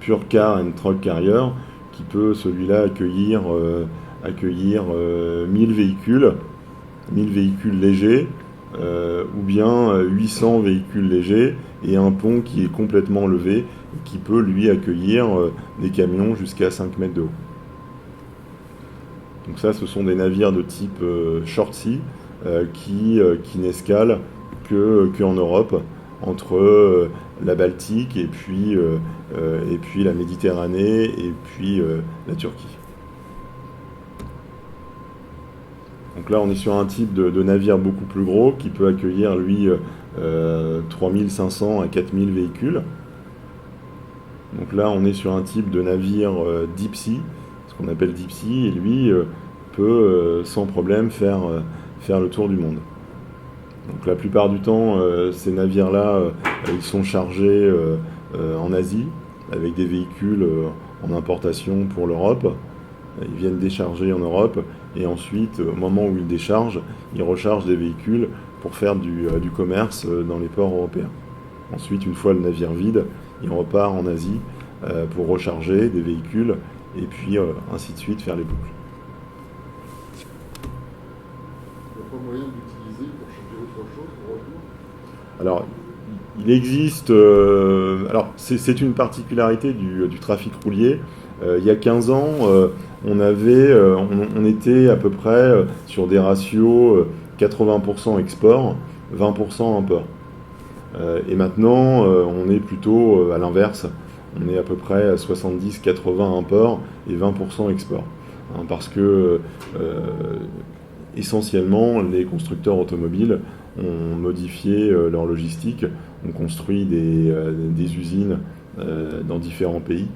pure car and truck carrier, qui peut celui-là accueillir 1000 véhicules légers, ou bien 800 véhicules légers et un pont qui est complètement levé, qui peut lui accueillir des camions jusqu'à 5 mètres de haut. Donc ça, ce sont des navires de type short sea qui n'escalent qu'en Europe, entre la Baltique et puis la Méditerranée et puis la Turquie. Donc là, on est sur un type de navire beaucoup plus gros qui peut accueillir, lui, 3500 à 4000 véhicules. Donc là, on est sur un type de navire deep sea, ce qu'on appelle deep sea, et lui peut sans problème faire le tour du monde. Donc la plupart du temps, ces navires-là, ils sont chargés en Asie, avec des véhicules en importation pour l'Europe. Ils viennent décharger en Europe, et ensuite, au moment où ils déchargent, ils rechargent des véhicules pour faire du commerce dans les ports européens. Ensuite, une fois le navire vide, il repart en Asie pour recharger des véhicules, et puis ainsi de suite, faire les boucles. Il n'y a pas moyen d'utiliser pour changer autre chose au retour ? Alors, il existe... alors, c'est une particularité du trafic roulier. Il y a 15 ans, on était à peu près sur des ratios 80% export 20% import. Et maintenant, on est plutôt à l'inverse. On est à peu près à 70-80 import et 20% export. Hein, parce que essentiellement, les constructeurs automobiles ont modifié leur logistique, ont construit des usines dans différents pays.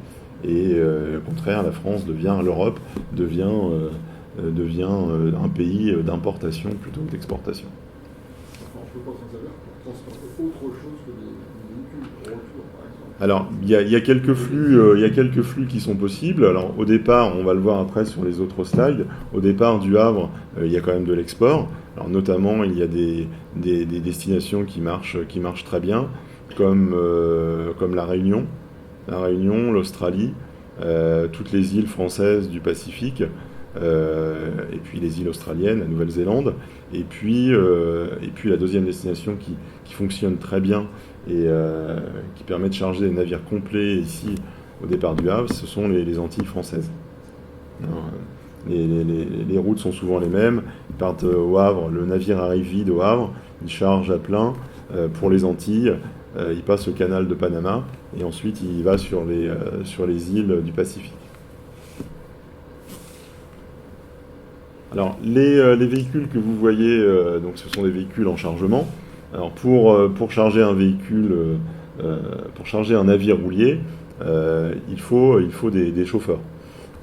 Et au contraire, l'Europe devient un pays d'importation plutôt que d'exportation. Alors, je ne peux pas s'en servir pour transporter autre chose que des véhicules en retour, par exemple. Alors, il y a quelques flux qui sont possibles. Alors, au départ, on va le voir après sur les autres slides, au départ du Havre, il y a quand même de l'export. Alors, notamment, il y a des destinations qui marchent très bien, comme la Réunion, l'Australie, toutes les îles françaises du Pacifique, et puis les îles australiennes, la Nouvelle-Zélande, et puis la deuxième destination qui fonctionne très bien et qui permet de charger des navires complets ici au départ du Havre, ce sont les Antilles françaises. Alors, les routes sont souvent les mêmes. Ils partent au Havre, le navire arrive vide au Havre, il charge à plein pour les Antilles, il passe au canal de Panama et ensuite il va sur les îles du Pacifique. Alors les véhicules que vous voyez, donc ce sont des véhicules en chargement. Alors pour charger un véhicule, pour charger un navire roulier, il faut des chauffeurs.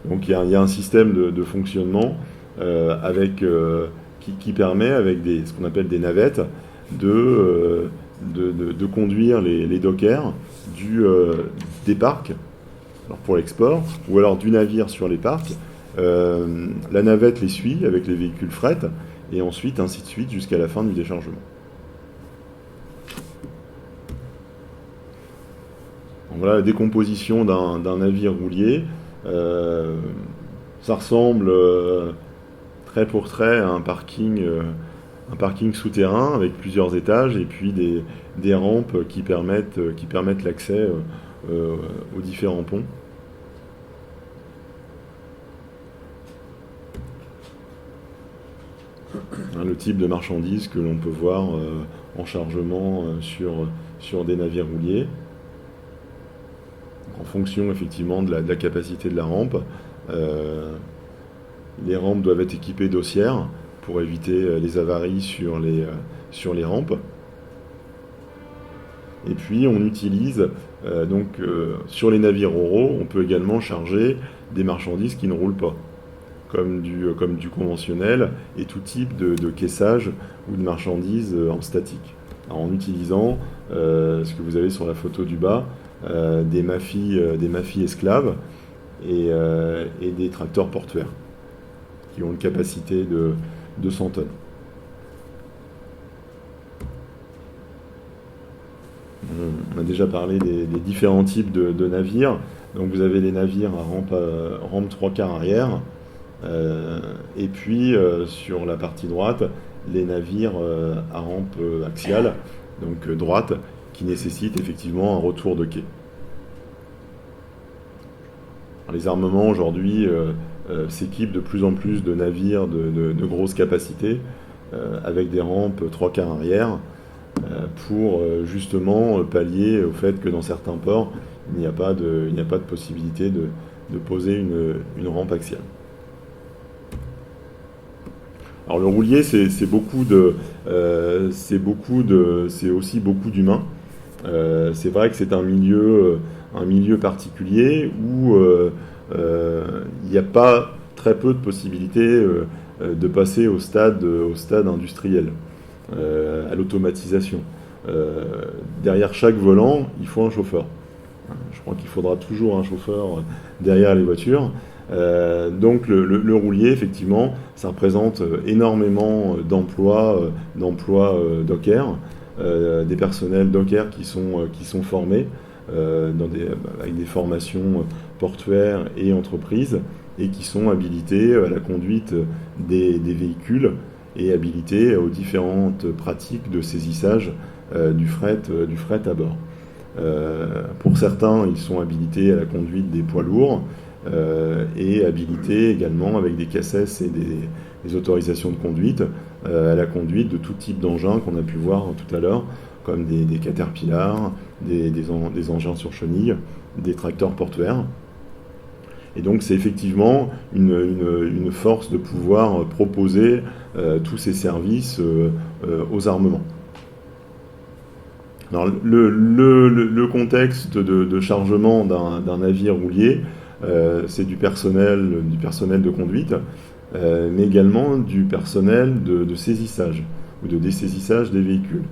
Donc il y a un système de fonctionnement qui permet, avec ce qu'on appelle des navettes, de conduire les dockers des parcs, alors pour l'export, ou alors du navire sur les parcs. La navette les suit avec les véhicules fret, et ensuite ainsi de suite jusqu'à la fin du déchargement. Donc voilà la décomposition d'un navire roulier. Ça ressemble trait pour trait à un parking souterrain avec plusieurs étages et puis des rampes qui permettent l'accès aux différents ponts. Le type de marchandises que l'on peut voir en chargement sur des navires rouliers. En fonction effectivement de la capacité de la rampe. Les rampes doivent être équipées d'haussières pour éviter les avaries sur les rampes. Et puis on utilise, sur les navires ro-ro, on peut également charger des marchandises qui ne roulent pas, comme du conventionnel et tout type de caissage ou de marchandises en statique. Alors, en utilisant ce que vous avez sur la photo du bas, des mafis esclaves et des tracteurs portuaires qui ont une capacité de 200 tonnes. On a déjà parlé des différents types de navires. Donc vous avez les navires à rampe 3/4 arrière, et puis sur la partie droite, les navires à rampe axiale, donc droite, qui nécessitent effectivement un retour de quai. Alors, les armements aujourd'hui s'équipent de plus en plus de navires de grosse capacité, avec des rampes 3/4 arrière, pour justement pallier au fait que dans certains ports, il n'y a pas de possibilité de poser une rampe axiale. Alors le roulier, c'est aussi beaucoup d'humains. C'est vrai que c'est un milieu particulier où il n'y a pas très peu de possibilités de passer au stade industriel, à l'automatisation. Derrière chaque volant, il faut un chauffeur. Je crois qu'il faudra toujours un chauffeur derrière les voitures. Donc le roulier, effectivement, ça représente énormément d'emplois dockers, des personnels dockers qui sont formés avec des formations portuaires et entreprises et qui sont habilités à la conduite des véhicules et habilités aux différentes pratiques de saisissage du fret à bord. Pour certains, ils sont habilités à la conduite des poids lourds et habilités également avec des CACES et des autorisations de conduite à la conduite de tout type d'engins qu'on a pu voir tout à l'heure, comme des caterpillars, des engins sur chenilles, des tracteurs portuaires. Et donc c'est effectivement une force de pouvoir proposer tous ces services aux armements. Alors, le contexte de chargement d'un navire roulier, c'est du personnel de conduite, mais également du personnel de saisissage ou de dessaisissage des véhicules.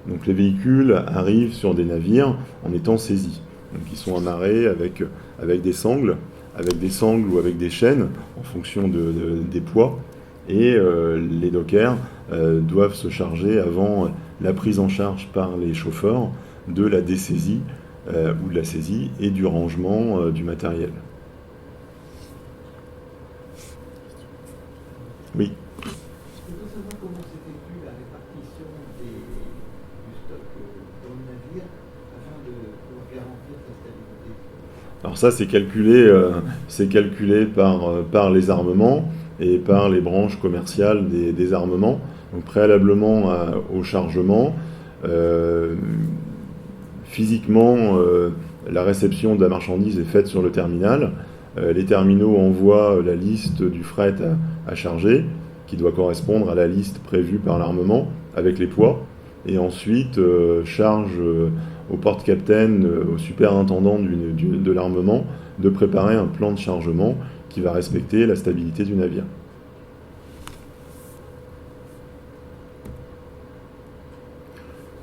Donc les véhicules arrivent sur des navires en étant saisis. Donc ils sont amarrés avec des sangles ou avec des chaînes en fonction des poids. Et les dockers doivent se charger avant la prise en charge par les chauffeurs de la dessaisie ou de la saisie et du rangement du matériel. Oui. Je voudrais savoir comment s'effectue la répartition du stock dans le navire afin de pouvoir garantir sa stabilité. Alors ça, c'est calculé par les armements et par les branches commerciales des armements. Donc préalablement au chargement, physiquement, la réception de la marchandise est faite sur le terminal. Les terminaux envoient la liste du fret à charger, qui doit correspondre à la liste prévue par l'armement, avec les poids, et ensuite charge au porte-capitaine, au superintendant de l'armement, de préparer un plan de chargement qui va respecter la stabilité du navire.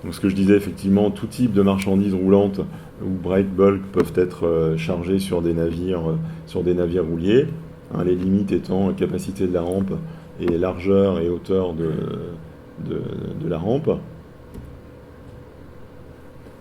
Donc ce que je disais, effectivement, tout type de marchandises roulantes ou break-bulk peuvent être chargées sur des navires rouliers, hein, les limites étant capacité de la rampe et largeur et hauteur de la rampe.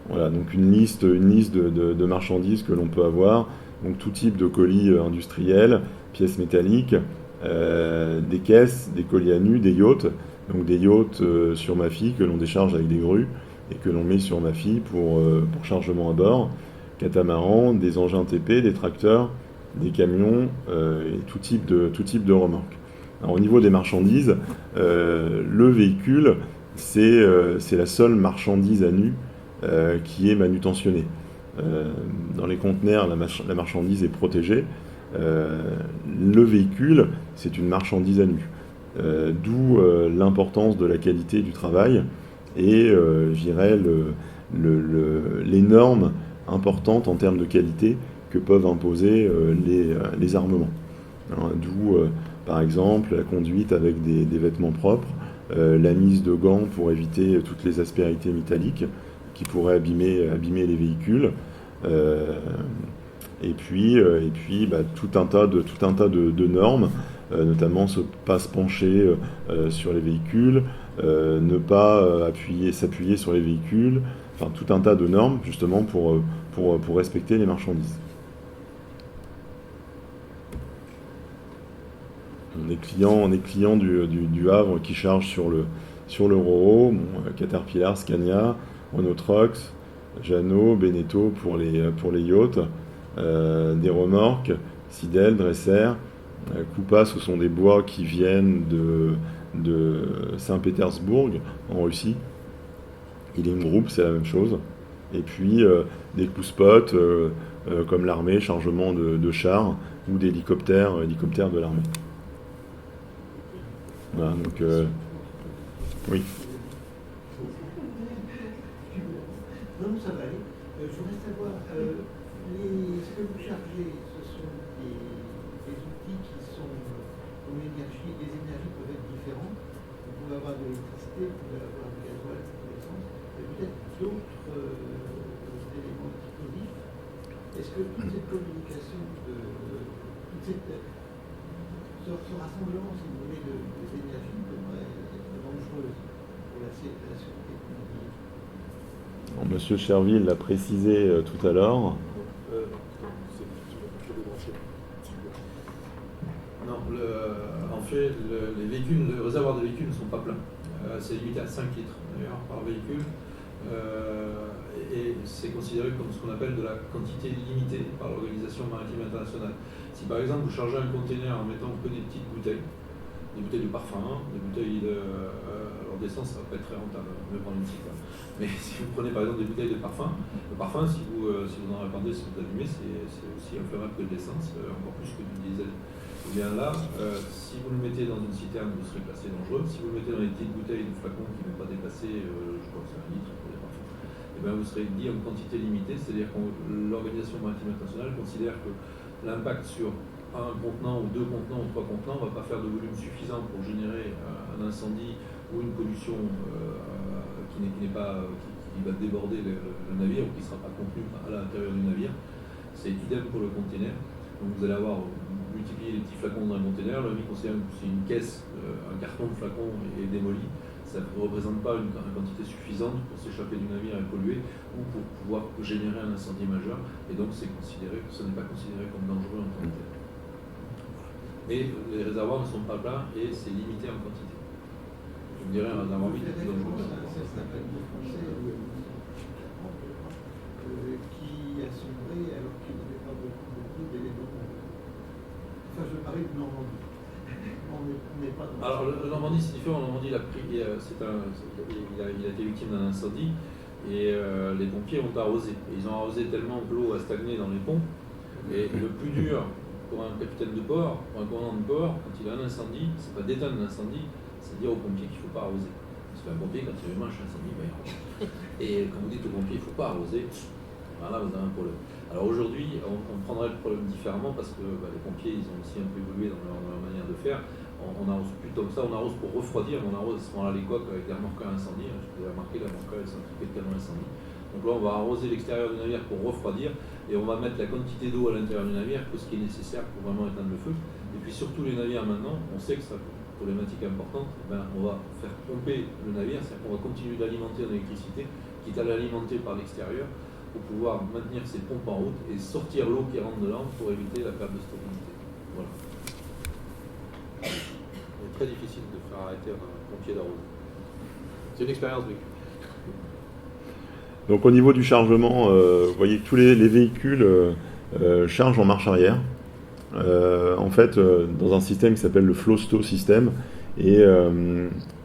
Voilà, donc une liste de marchandises que l'on peut avoir, donc tout type de colis industriels, pièces métalliques, des caisses, des colis à nu, des yachts. Donc des yachts sur MAFI que l'on décharge avec des grues et que l'on met sur MAFI pour chargement à bord, catamarans, des engins TP, des tracteurs, des camions et tout type de remorques. Alors, au niveau des marchandises, le véhicule, c'est la seule marchandise à nu qui est manutentionnée. Dans les conteneurs, la marchandise est protégée. Le véhicule, c'est une marchandise à nu. D'où l'importance de la qualité du travail et, je dirais, les normes importantes en termes de qualité que peuvent imposer les armements. Hein, d'où, par exemple, la conduite avec des vêtements propres, la mise de gants pour éviter toutes les aspérités métalliques qui pourraient abîmer les véhicules, et puis tout un tas de normes, notamment pas se pencher sur les véhicules, ne pas s'appuyer sur les véhicules, enfin tout un tas de normes justement pour respecter les marchandises. On est client du Havre qui charge sur le RoRo, Caterpillar, Scania, Renault Trucks, Jeannot, Beneteau pour les yachts, des remorques, Sidel, Dresser, Koupa, ce sont des bois qui viennent de Saint-Pétersbourg en Russie. Ealing Group, c'est la même chose. Et puis des coups-spots comme l'armée, chargement de chars ou d'hélicoptères de l'armée. Voilà, donc oui. Non, ça va aller. Je voudrais savoir, ce que vous chargez, ce sont des outils qui sont dont les énergies peuvent être différentes. Vous pouvez avoir de l'électricité, vous pouvez avoir du gasoil, de l'essence, et peut-être d'autres éléments explosifs. Est-ce que toute cette communication, ce rassemblement, si vous voulez, des énergies pourrait être dangereuse pour la sécurité économique? Monsieur Cherville l'a précisé tout à l'heure. Non, en fait, les réservoirs de véhicules ne sont pas pleins. C'est limité à 5 litres d'ailleurs par véhicule. Et c'est considéré comme ce qu'on appelle de la quantité limitée par l'Organisation maritime internationale. Si par exemple vous chargez un conteneur en mettant que des petites bouteilles, des bouteilles de parfum, des bouteilles alors d'essence, ça va pas être très rentable, me prendre une petite. Mais si vous prenez par exemple des bouteilles de parfum, le parfum, si vous en répandez, si vous allumez, c'est aussi inflammable que de l'essence, encore plus que du diesel. Et bien là, si vous le mettez dans une citerne, vous serez classé dangereux. Si vous le mettez dans les petites bouteilles de flacons qui ne vont pas dépasser, je crois que c'est 1 litre pour les parfums, et bien vous serez dit en quantité limitée, c'est-à-dire que l'Organisation maritime internationale considère que l'impact sur un contenant ou 2 contenants ou 3 contenants ne va pas faire de volume suffisant pour générer un incendie ou une pollution qui va déborder le navire ou qui ne sera pas contenu à l'intérieur du navire. C'est idem pour le container. Donc vous allez avoir multiplié les petits flacons dans un container. Le considère que si une caisse, un carton de flacons est démoli, ça ne représente pas une quantité suffisante pour s'échapper du navire et polluer ou pour pouvoir générer un incendie majeur. Et donc ce n'est pas considéré comme dangereux en tant que tel. Mais les réservoirs ne sont pas pleins et c'est limité en quantité. Je me dirais un réservoir vide est plus dangereux. Qui a sombré alors qu'il n'y avait pas beaucoup d'éléments. Enfin, je parlais de Normandie. On n'est pas dans. Alors, le Normandie, c'est différent. En Normandie, il a été victime d'un incendie et les pompiers ont arrosé. Et ils ont arrosé tellement que l'eau a stagné dans les ponts. Et le plus dur pour un capitaine de port, pour un commandant de port, quand il a un incendie, c'est pas d'éteindre l'incendie, c'est dire aux pompiers qu'il ne faut pas arroser. Parce qu'un pompier, quand il manche l'incendie, il va y arroser. Et quand vous dites aux pompiers qu'il ne faut pas arroser, voilà, vous avez un problème. Alors aujourd'hui, on prendrait le problème différemment parce que les pompiers, ils ont aussi un peu évolué dans leur manière de faire. On arrose plus comme ça, on arrose pour refroidir, on arrose à ce moment-là les coques avec des remorqueurs incendie. Vous avez remarqué, la remorqueur est équipée de canons incendie. Donc là, on va arroser l'extérieur du navire pour refroidir et on va mettre la quantité d'eau à l'intérieur du navire que ce qui est nécessaire pour vraiment éteindre le feu. Et puis surtout les navires maintenant, on sait que c'est une problématique importante, on va faire pomper le navire, c'est-à-dire qu'on va continuer d'alimenter en électricité, quitte à l'alimenter par l'extérieur, pour pouvoir maintenir ses pompes en route et sortir l'eau qui rentre dedans pour éviter la perte de stabilité. Voilà. C'est très difficile de faire arrêter un pompier d'arroser. C'est une expérience vécue. Donc au niveau du chargement, vous voyez que tous les véhicules chargent en marche arrière. En fait, dans un système qui s'appelle le flow-stow system, et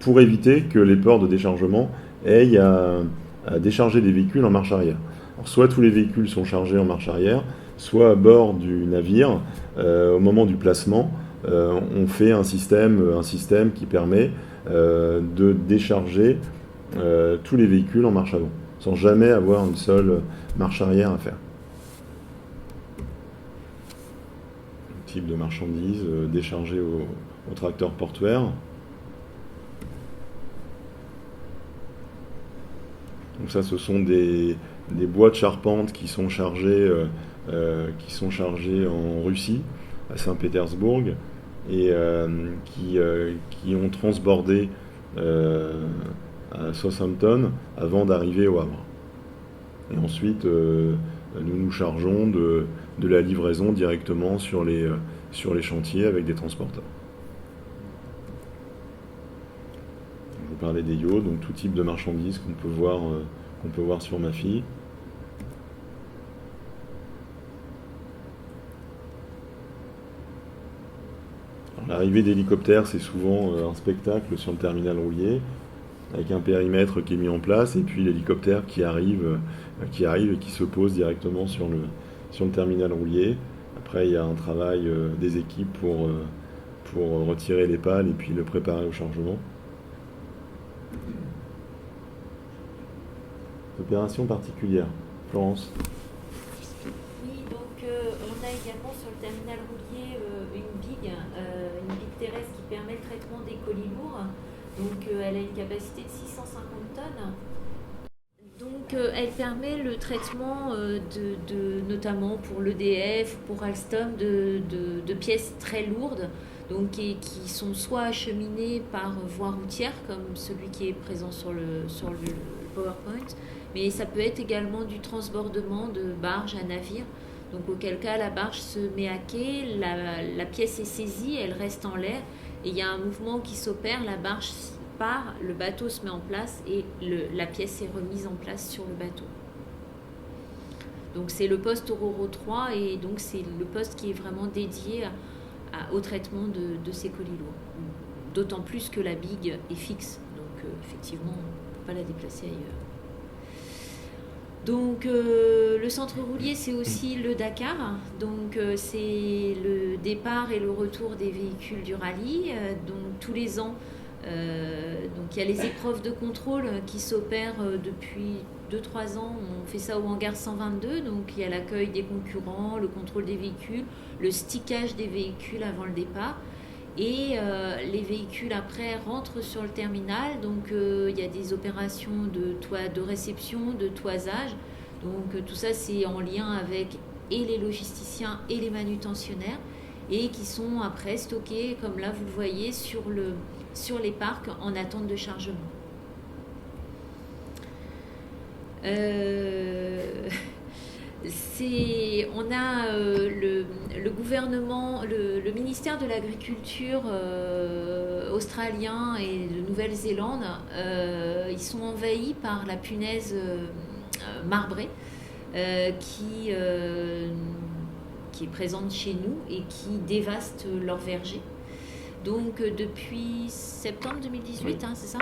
pour éviter que les ports de déchargement aient à décharger des véhicules en marche arrière. Alors, soit tous les véhicules sont chargés en marche arrière, soit à bord du navire, au moment du placement, on fait un système qui permet de décharger tous les véhicules en marche avant, sans jamais avoir une seule marche arrière à faire. Type de marchandises déchargées au tracteur portuaire. Donc ça, ce sont des bois de charpente qui sont chargés en Russie, à Saint-Pétersbourg, et qui ont transbordé à Southampton avant d'arriver au Havre. Et ensuite, nous chargeons de la livraison directement sur les chantiers avec des transporteurs. Je vous parlais des yachts, donc tout type de marchandises qu'on peut voir sur ma fille. L'arrivée d'hélicoptères, c'est souvent un spectacle sur le terminal roulier, avec un périmètre qui est mis en place, et puis l'hélicoptère qui arrive et qui se pose directement sur le terminal roulier. Après, il y a un travail des équipes pour retirer les pales et puis le préparer au chargement. Opération particulière. Florence. Oui, donc on a également sur le terminal roulier une big terrestre qui permet le traitement des colis lourds. Donc elle a une capacité de 650 tonnes. Donc elle permet le traitement notamment pour l'EDF, pour Alstom, de pièces très lourdes, donc qui sont soit acheminées par voie routière, comme celui qui est présent sur le PowerPoint, mais ça peut être également du transbordement de barge à navire. Donc auquel cas la barge se met à quai, la pièce est saisie, elle reste en l'air, et il y a un mouvement qui s'opère, la barge part, le bateau se met en place et la pièce est remise en place sur le bateau. Donc c'est le poste Roro 3 et donc c'est le poste qui est vraiment dédié au traitement de ces colis lourds. d'autant plus que la bigue est fixe. Donc effectivement, on ne peut pas la déplacer ailleurs. Donc le centre roulier, c'est aussi le Dakar. Donc c'est le départ et le retour des véhicules du rallye. Donc tous les ans, donc il y a les épreuves de contrôle qui s'opèrent depuis 2-3 ans. On fait ça au hangar 122. Donc il y a l'accueil des concurrents, le contrôle des véhicules, le stickage des véhicules avant le départ. Et les véhicules après rentrent sur le terminal, donc il y a des opérations de réception, de toisage. Donc tout ça c'est en lien avec et les logisticiens et les manutentionnaires et qui sont après stockés, comme là vous le voyez, sur les parcs en attente de chargement. On a le gouvernement, le ministère de l'Agriculture australien et de Nouvelle-Zélande, ils sont envahis par la punaise marbrée qui est présente chez nous et qui dévaste leurs vergers. Donc depuis septembre 2018, hein, c'est ça,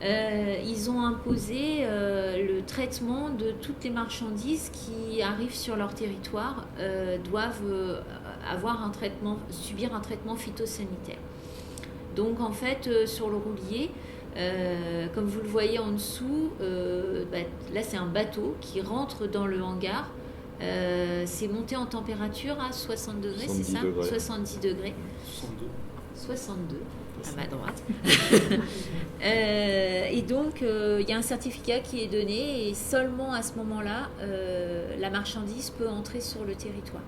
ils ont imposé le traitement de toutes les marchandises qui arrivent sur leur territoire doivent subir un traitement phytosanitaire. Donc en fait, sur le roulier, comme vous le voyez en dessous, là c'est un bateau qui rentre dans le hangar. C'est monté en température à 60 degrés, c'est ça ? 70 degrés. 62 à ma droite. Et donc, il y a un certificat qui est donné et seulement à ce moment-là, la marchandise peut entrer sur le territoire.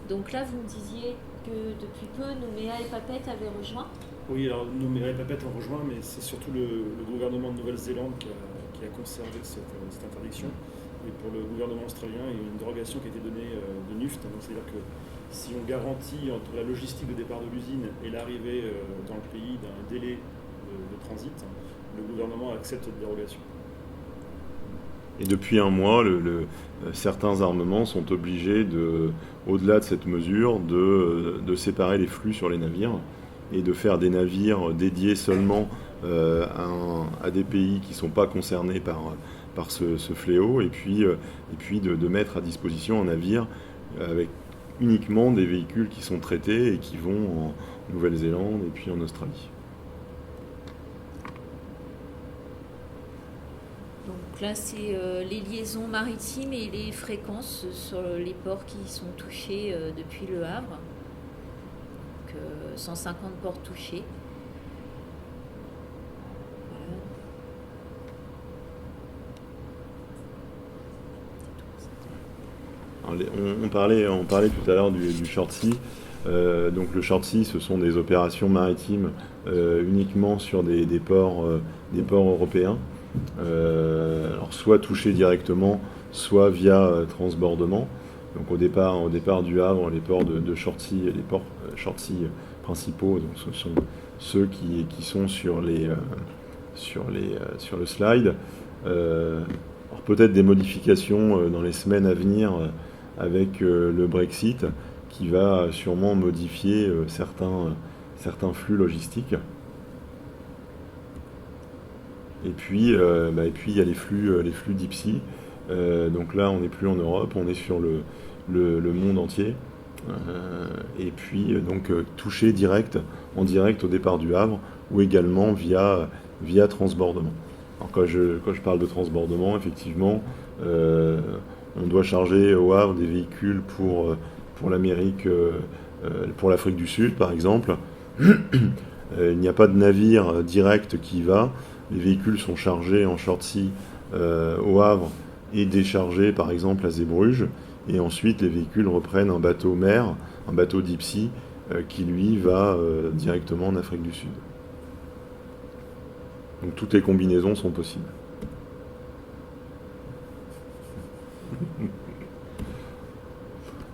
Donc là, vous me disiez que depuis peu, Nouméa et Papeete avaient rejoint. Oui, alors Nouméa et Papeete ont rejoint, mais c'est surtout le gouvernement de Nouvelle-Zélande qui a conservé cette interdiction. Et pour le gouvernement australien, il y a une dérogation qui a été donnée de NUFT, donc c'est-à-dire que si on garantit entre la logistique de départ de l'usine et l'arrivée dans le pays d'un délai de transit, le gouvernement accepte cette dérogation. Et depuis un mois, certains armements sont obligés, au-delà de cette mesure, de séparer les flux sur les navires et de faire des navires dédiés seulement à des pays qui ne sont pas concernés par ce fléau, et puis de mettre à disposition un navire avec uniquement des véhicules qui sont traités et qui vont en Nouvelle-Zélande et puis en Australie. Donc là, c'est les liaisons maritimes et les fréquences sur les ports qui sont touchés depuis Le Havre. Donc 150 ports touchés. On parlait tout à l'heure du short sea. Donc le short sea, ce sont des opérations maritimes uniquement sur des ports européens, alors soit touchés directement, soit via transbordement. Donc au départ du Havre, les ports de short sea, les ports short sea principaux, donc ce sont ceux qui sont sur le slide. Alors peut-être des modifications dans les semaines à venir avec le Brexit qui va sûrement modifier certains flux logistiques. Et puis il y a les flux deep sea. Donc là, on n'est plus en Europe, on est sur le monde entier. Et puis donc touché en direct au départ du Havre ou également via transbordement. Alors quand je parle de transbordement, effectivement, on doit charger au Havre des véhicules pour l'Amérique, pour l'Afrique du Sud par exemple. Il n'y a pas de navire direct qui y va. Les véhicules sont chargés en short sea au Havre et déchargés par exemple à Zeebrugge. Et ensuite les véhicules reprennent un bateau mer, un bateau deep sea qui lui va directement en Afrique du Sud. Donc toutes les combinaisons sont possibles.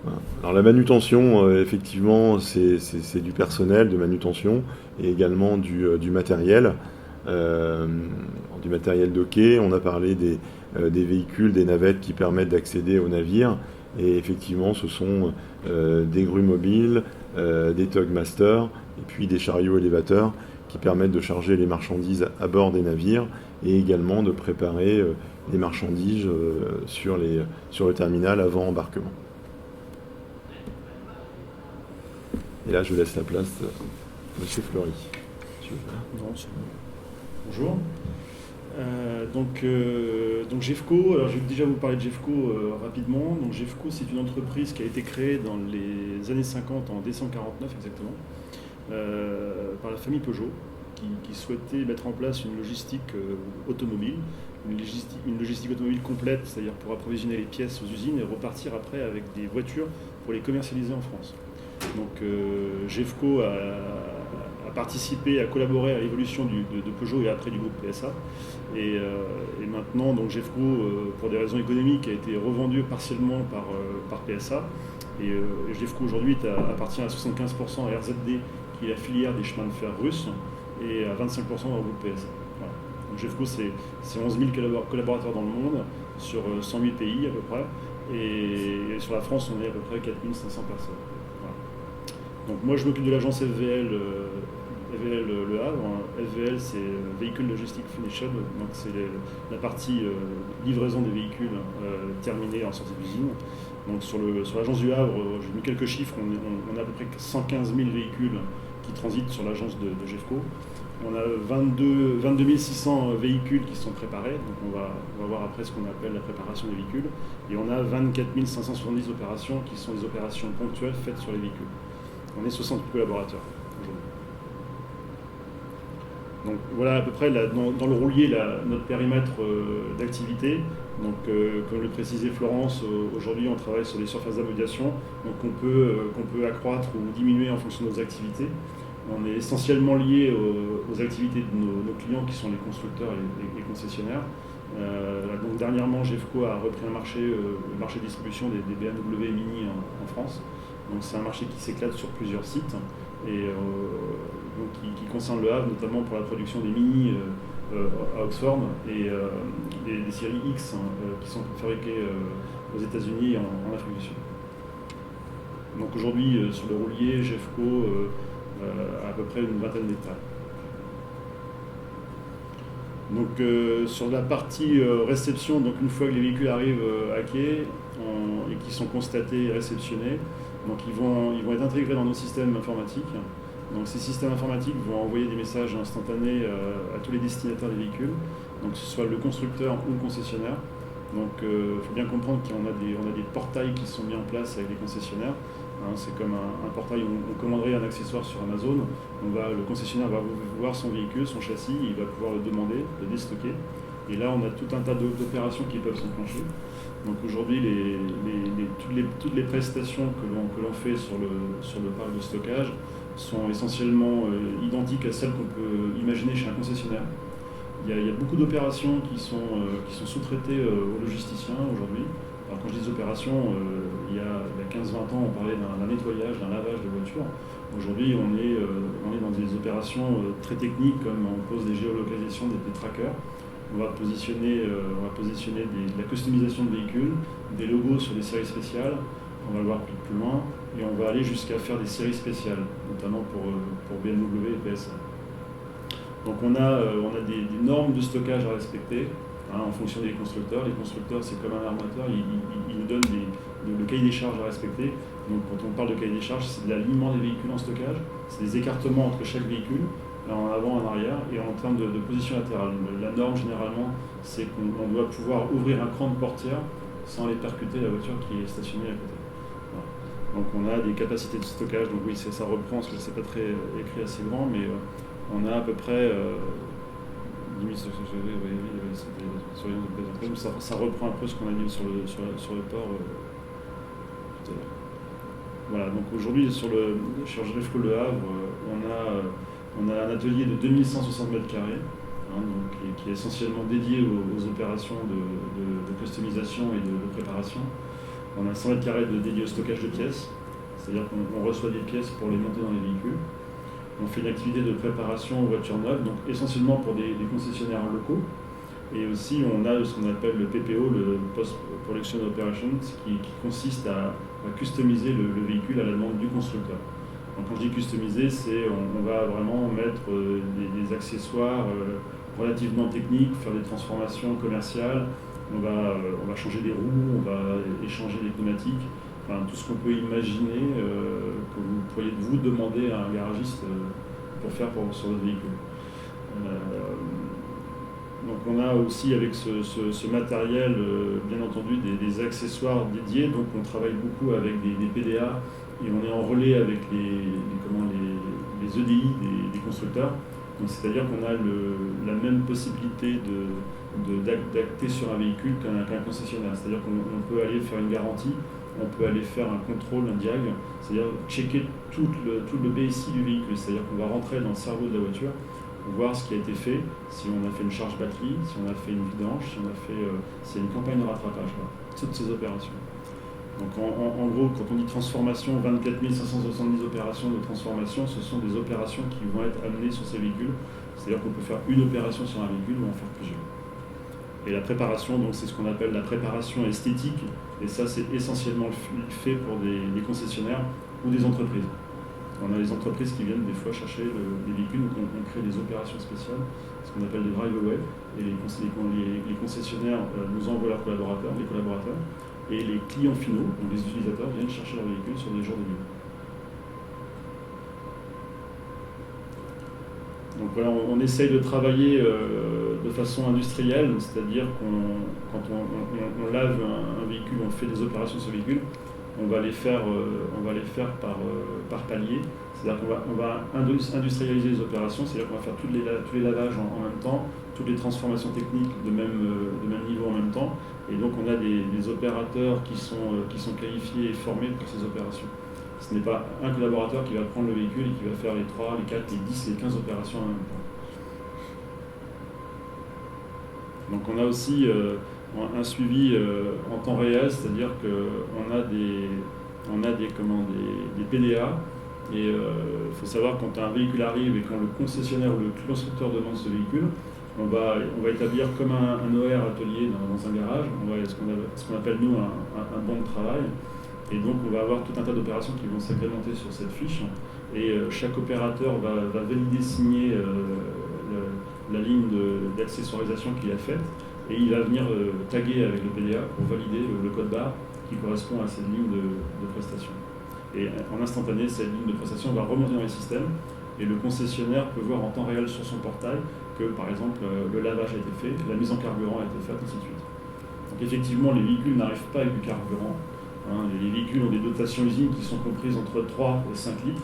Voilà. Alors la manutention, effectivement, c'est du personnel de manutention et également du matériel. Du matériel docké, on a parlé des véhicules, des navettes qui permettent d'accéder aux navires. Et effectivement, ce sont des grues mobiles, des tugmasters et puis des chariots élévateurs qui permettent de charger les marchandises à bord des navires et également de préparer les marchandises sur le terminal avant embarquement. Et là, je laisse la place à M. Fleury. Non, c'est bon. Bonjour. Donc GEFCO, alors je vais déjà vous parler de GEFCO rapidement. Donc GEFCO, c'est une entreprise qui a été créée dans les années 50, en décembre 49 exactement, par la famille Peugeot, qui souhaitait mettre en place une logistique automobile, une logistique automobile complète, c'est-à-dire pour approvisionner les pièces aux usines et repartir après avec des voitures pour les commercialiser en France. Donc GEFCO a participé, a collaboré à l'évolution de Peugeot et après du groupe PSA. Et maintenant, donc GEFCO, pour des raisons économiques, a été revendu partiellement par PSA. Et GEFCO aujourd'hui appartient à 75% à RZD, qui est la filière des chemins de fer russes, et à 25% au groupe PSA. Voilà. Donc GEFCO, c'est 11 000 collaborateurs dans le monde, sur 108 pays à peu près. Et sur la France, on est à peu près 4 500 personnes. Voilà. Donc moi, je m'occupe de l'agence FVL Le Havre. FVL, c'est Véhicule Logistique Finished, donc c'est la partie livraison des véhicules terminés en sortie d'usine. Donc sur l'agence du Havre, j'ai mis quelques chiffres, on a à peu près 115 000 véhicules qui transitent sur l'agence de GEFCO. On a 22 600 véhicules qui sont préparés, donc on va voir après ce qu'on appelle la préparation des véhicules. Et on a 24 570 opérations qui sont des opérations ponctuelles faites sur les véhicules. On est 68 collaborateurs aujourd'hui. Donc voilà à peu près dans le roulier notre périmètre d'activité. Donc comme le précisait Florence, aujourd'hui on travaille sur des surfaces d'amodiation, donc qu'on peut accroître ou diminuer en fonction de nos activités. On est essentiellement lié aux activités de nos clients qui sont les constructeurs et les concessionnaires. Donc dernièrement, GEFCO a repris le marché de distribution des BMW Mini en France. Donc c'est un marché qui s'éclate sur plusieurs sites et donc qui concerne le Havre, notamment pour la production des Mini à Oxford et des séries X qui sont fabriquées aux États-Unis et en Afrique du Sud. Donc aujourd'hui, sur le roulier, GEFCO a à peu près une vingtaine d'hectares. Donc sur la partie réception, donc une fois que les véhicules arrivent à quai et qui sont constatés et réceptionnés, donc ils vont être intégrés dans nos systèmes informatiques. Donc ces systèmes informatiques vont envoyer des messages instantanés à tous les destinataires des véhicules, donc que ce soit le constructeur ou le concessionnaire. Donc il faut bien comprendre qu'on a des portails qui sont mis en place avec les concessionnaires. C'est comme un portail où on commanderait un accessoire sur Amazon. Le concessionnaire va voir son véhicule, son châssis, il va pouvoir le demander, le déstocker. Et là, on a tout un tas d'opérations qui peuvent s'enclencher. Donc aujourd'hui, toutes les prestations que l'on fait sur le parc de stockage sont essentiellement identiques à celles qu'on peut imaginer chez un concessionnaire. Il y a beaucoup d'opérations qui sont sous-traitées aux logisticiens aujourd'hui. Alors quand je dis des opérations, il y a 15-20 ans, on parlait d'un nettoyage, d'un lavage de voitures. Aujourd'hui, on est dans des opérations très techniques, comme on pose des géolocalisations, des trackers. On va positionner de la customisation de véhicules, des logos sur des séries spéciales. On va le voir plus loin. Et on va aller jusqu'à faire des séries spéciales, notamment pour BMW et PSA. Donc on a des normes de stockage à respecter. En fonction des constructeurs. Les constructeurs, c'est comme un armateur, ils nous donnent le cahier des charges à respecter. Donc quand on parle de cahier des charges, c'est de l'alignement des véhicules en stockage, c'est des écartements entre chaque véhicule, en avant, en arrière, et en termes de position latérale. La norme, généralement, c'est qu'on doit pouvoir ouvrir un cran de portière sans aller percuter la voiture qui est stationnée à côté. Voilà. Donc on a des capacités de stockage, donc oui, ça reprend, parce que c'est pas très écrit assez grand, mais on a à peu près... ça reprend un peu ce qu'on a dit sur le port tout à l'heure. Voilà, donc aujourd'hui sur GEFCO Le Havre, on a un atelier de 2160 mètres carrés, qui est essentiellement dédié aux opérations de customisation et de préparation. On a 100 mètres carrés dédiés au stockage de pièces, c'est-à-dire qu'on reçoit des pièces pour les monter dans les véhicules. On fait une activité de préparation aux voitures neuves, donc essentiellement pour des concessionnaires locaux. Et aussi, on a ce qu'on appelle le PPO, le Post-Production Operations, qui consiste à customiser le véhicule à la demande du constructeur. Donc quand je dis customiser, c'est on va vraiment mettre des accessoires relativement techniques, faire des transformations commerciales, on va changer des roues, on va échanger des pneumatiques, enfin, tout ce qu'on peut imaginer que vous pourriez vous demander à un garagiste pour faire sur votre véhicule. Donc on a aussi avec ce matériel, bien entendu, des accessoires dédiés. Donc on travaille beaucoup avec des PDA et on est en relais avec les EDI des constructeurs. Donc c'est-à-dire qu'on a la même possibilité d'acter sur un véhicule qu'un concessionnaire. C'est-à-dire qu'on peut aller faire une garantie, on peut aller faire un contrôle, un diag, c'est-à-dire checker tout le BSI du véhicule. C'est-à-dire qu'on va rentrer dans le cerveau de la voiture, voir ce qui a été fait, si on a fait une charge batterie, si on a fait une vidange, si on a fait c'est une campagne de rattrapage, voilà. Toutes ces opérations. Donc en gros, quand on dit transformation, 24 570 opérations de transformation, ce sont des opérations qui vont être amenées sur ces véhicules. C'est-à-dire qu'on peut faire une opération sur un véhicule ou en faire plusieurs. Et la préparation, donc c'est ce qu'on appelle la préparation esthétique, et ça c'est essentiellement fait pour des concessionnaires ou des entreprises. On a des entreprises qui viennent des fois chercher des véhicules, donc on crée des opérations spéciales, ce qu'on appelle des drive-away, et les concessionnaires nous envoient les collaborateurs, et les clients finaux, donc les utilisateurs, viennent chercher leur véhicule sur des jours de libre. Donc voilà, on essaye de travailler de façon industrielle, c'est-à-dire quand on lave un véhicule, on fait des opérations sur ce véhicule, on va les faire par palier, c'est-à-dire qu'on va industrialiser les opérations, c'est-à-dire qu'on va faire tous les lavages en même temps, toutes les transformations techniques de même niveau en même temps, et donc on a des opérateurs qui sont qualifiés et formés pour ces opérations. Ce n'est pas un collaborateur qui va prendre le véhicule et qui va faire les 3, les 4, les 10, les 15 opérations en même temps. Donc on a aussi un suivi en temps réel, c'est-à-dire qu'on a des PDA, et il faut savoir quand un véhicule arrive et quand le concessionnaire ou le constructeur demande ce véhicule, on va établir comme un OR atelier dans un garage, ce qu'on appelle nous un bon de travail. Et donc on va avoir tout un tas d'opérations qui vont s'agrémenter sur cette fiche, et chaque opérateur va valider, signer la ligne d'accessoirisation qu'il a faite, et il va venir taguer avec le PDA pour valider le code barre qui correspond à cette ligne de prestation. Et en instantané, cette ligne de prestation va remonter dans les systèmes, et le concessionnaire peut voir en temps réel sur son portail que par exemple le lavage a été fait, la mise en carburant a été faite, ainsi de suite. Donc effectivement, les véhicules n'arrivent pas avec du carburant. Les véhicules ont des dotations usines qui sont comprises entre 3 et 5 litres.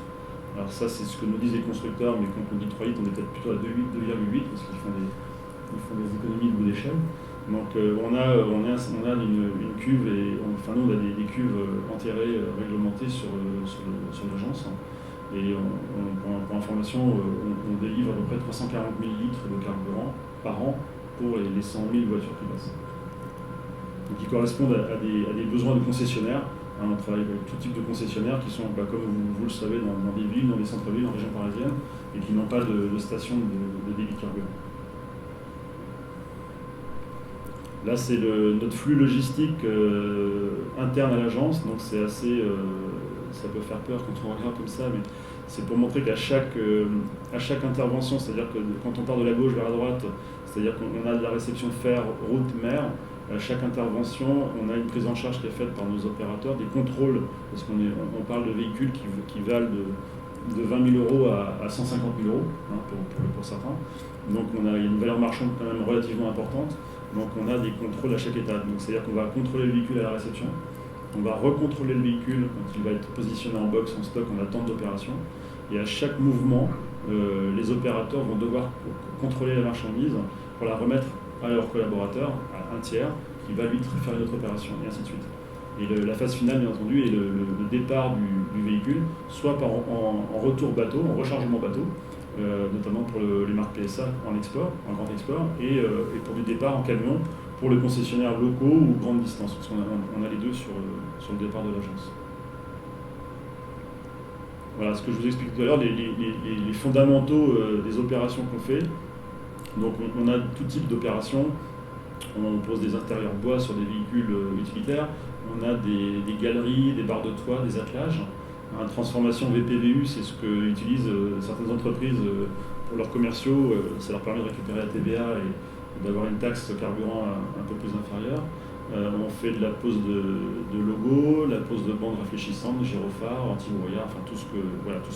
Alors ça, c'est ce que nous disent les constructeurs, mais quand on dit 3 litres, on est peut-être plutôt à 2,8 parce qu'ils font des économies de bout d'échelle. Donc on a une cuve, nous on a des cuves enterrées, réglementées sur l'agence. Et pour information, on délivre à peu près 340 000 litres de carburant par an pour les 100 000 voitures qui passent. Donc, qui correspondent à des besoins de concessionnaires. On travaille avec tout type de concessionnaires qui sont, comme vous le savez, dans des villes, dans des centres-villes, en région parisienne, et qui n'ont pas de station de débit de carburant. Là, c'est notre flux logistique interne à l'agence, donc c'est assez... ça peut faire peur quand on regarde comme ça, mais c'est pour montrer qu'à chaque intervention, c'est-à-dire que quand on part de la gauche vers la droite, c'est-à-dire qu'on a de la réception fer, route, mer, à chaque intervention, on a une prise en charge qui est faite par nos opérateurs, des contrôles, parce qu'on parle de véhicules qui valent de 20 000 € à 150 000 € pour certains. Donc il y a une valeur marchande quand même relativement importante. Donc on a des contrôles à chaque étape. Donc c'est-à-dire qu'on va contrôler le véhicule à la réception, on va recontrôler le véhicule quand il va être positionné en box, en stock, en attente d'opération. Et à chaque mouvement, les opérateurs vont devoir contrôler la marchandise pour la remettre à leur collaborateur, à un tiers, qui va lui faire une autre opération, et ainsi de suite. Et la phase finale, bien entendu, est le départ du véhicule, soit en retour bateau, en rechargement bateau, notamment pour les marques PSA en export, en grand export, et pour du départ en camion pour les concessionnaires locaux ou grande distance, parce qu'on a les deux sur le départ de l'agence. Voilà ce que je vous explique tout à l'heure, les fondamentaux des opérations qu'on fait. Donc on a tout type d'opérations, on pose des intérieurs bois sur des véhicules utilitaires, on a des galeries, des barres de toit, des attelages, transformation VPVU, c'est ce que utilisent certaines entreprises pour leurs commerciaux. Ça leur permet de récupérer la TVA et d'avoir une taxe carburant un peu plus inférieure. On fait de la pose de logo, la pose de bandes réfléchissantes, gyrophares, anti-brouillard, enfin tout ce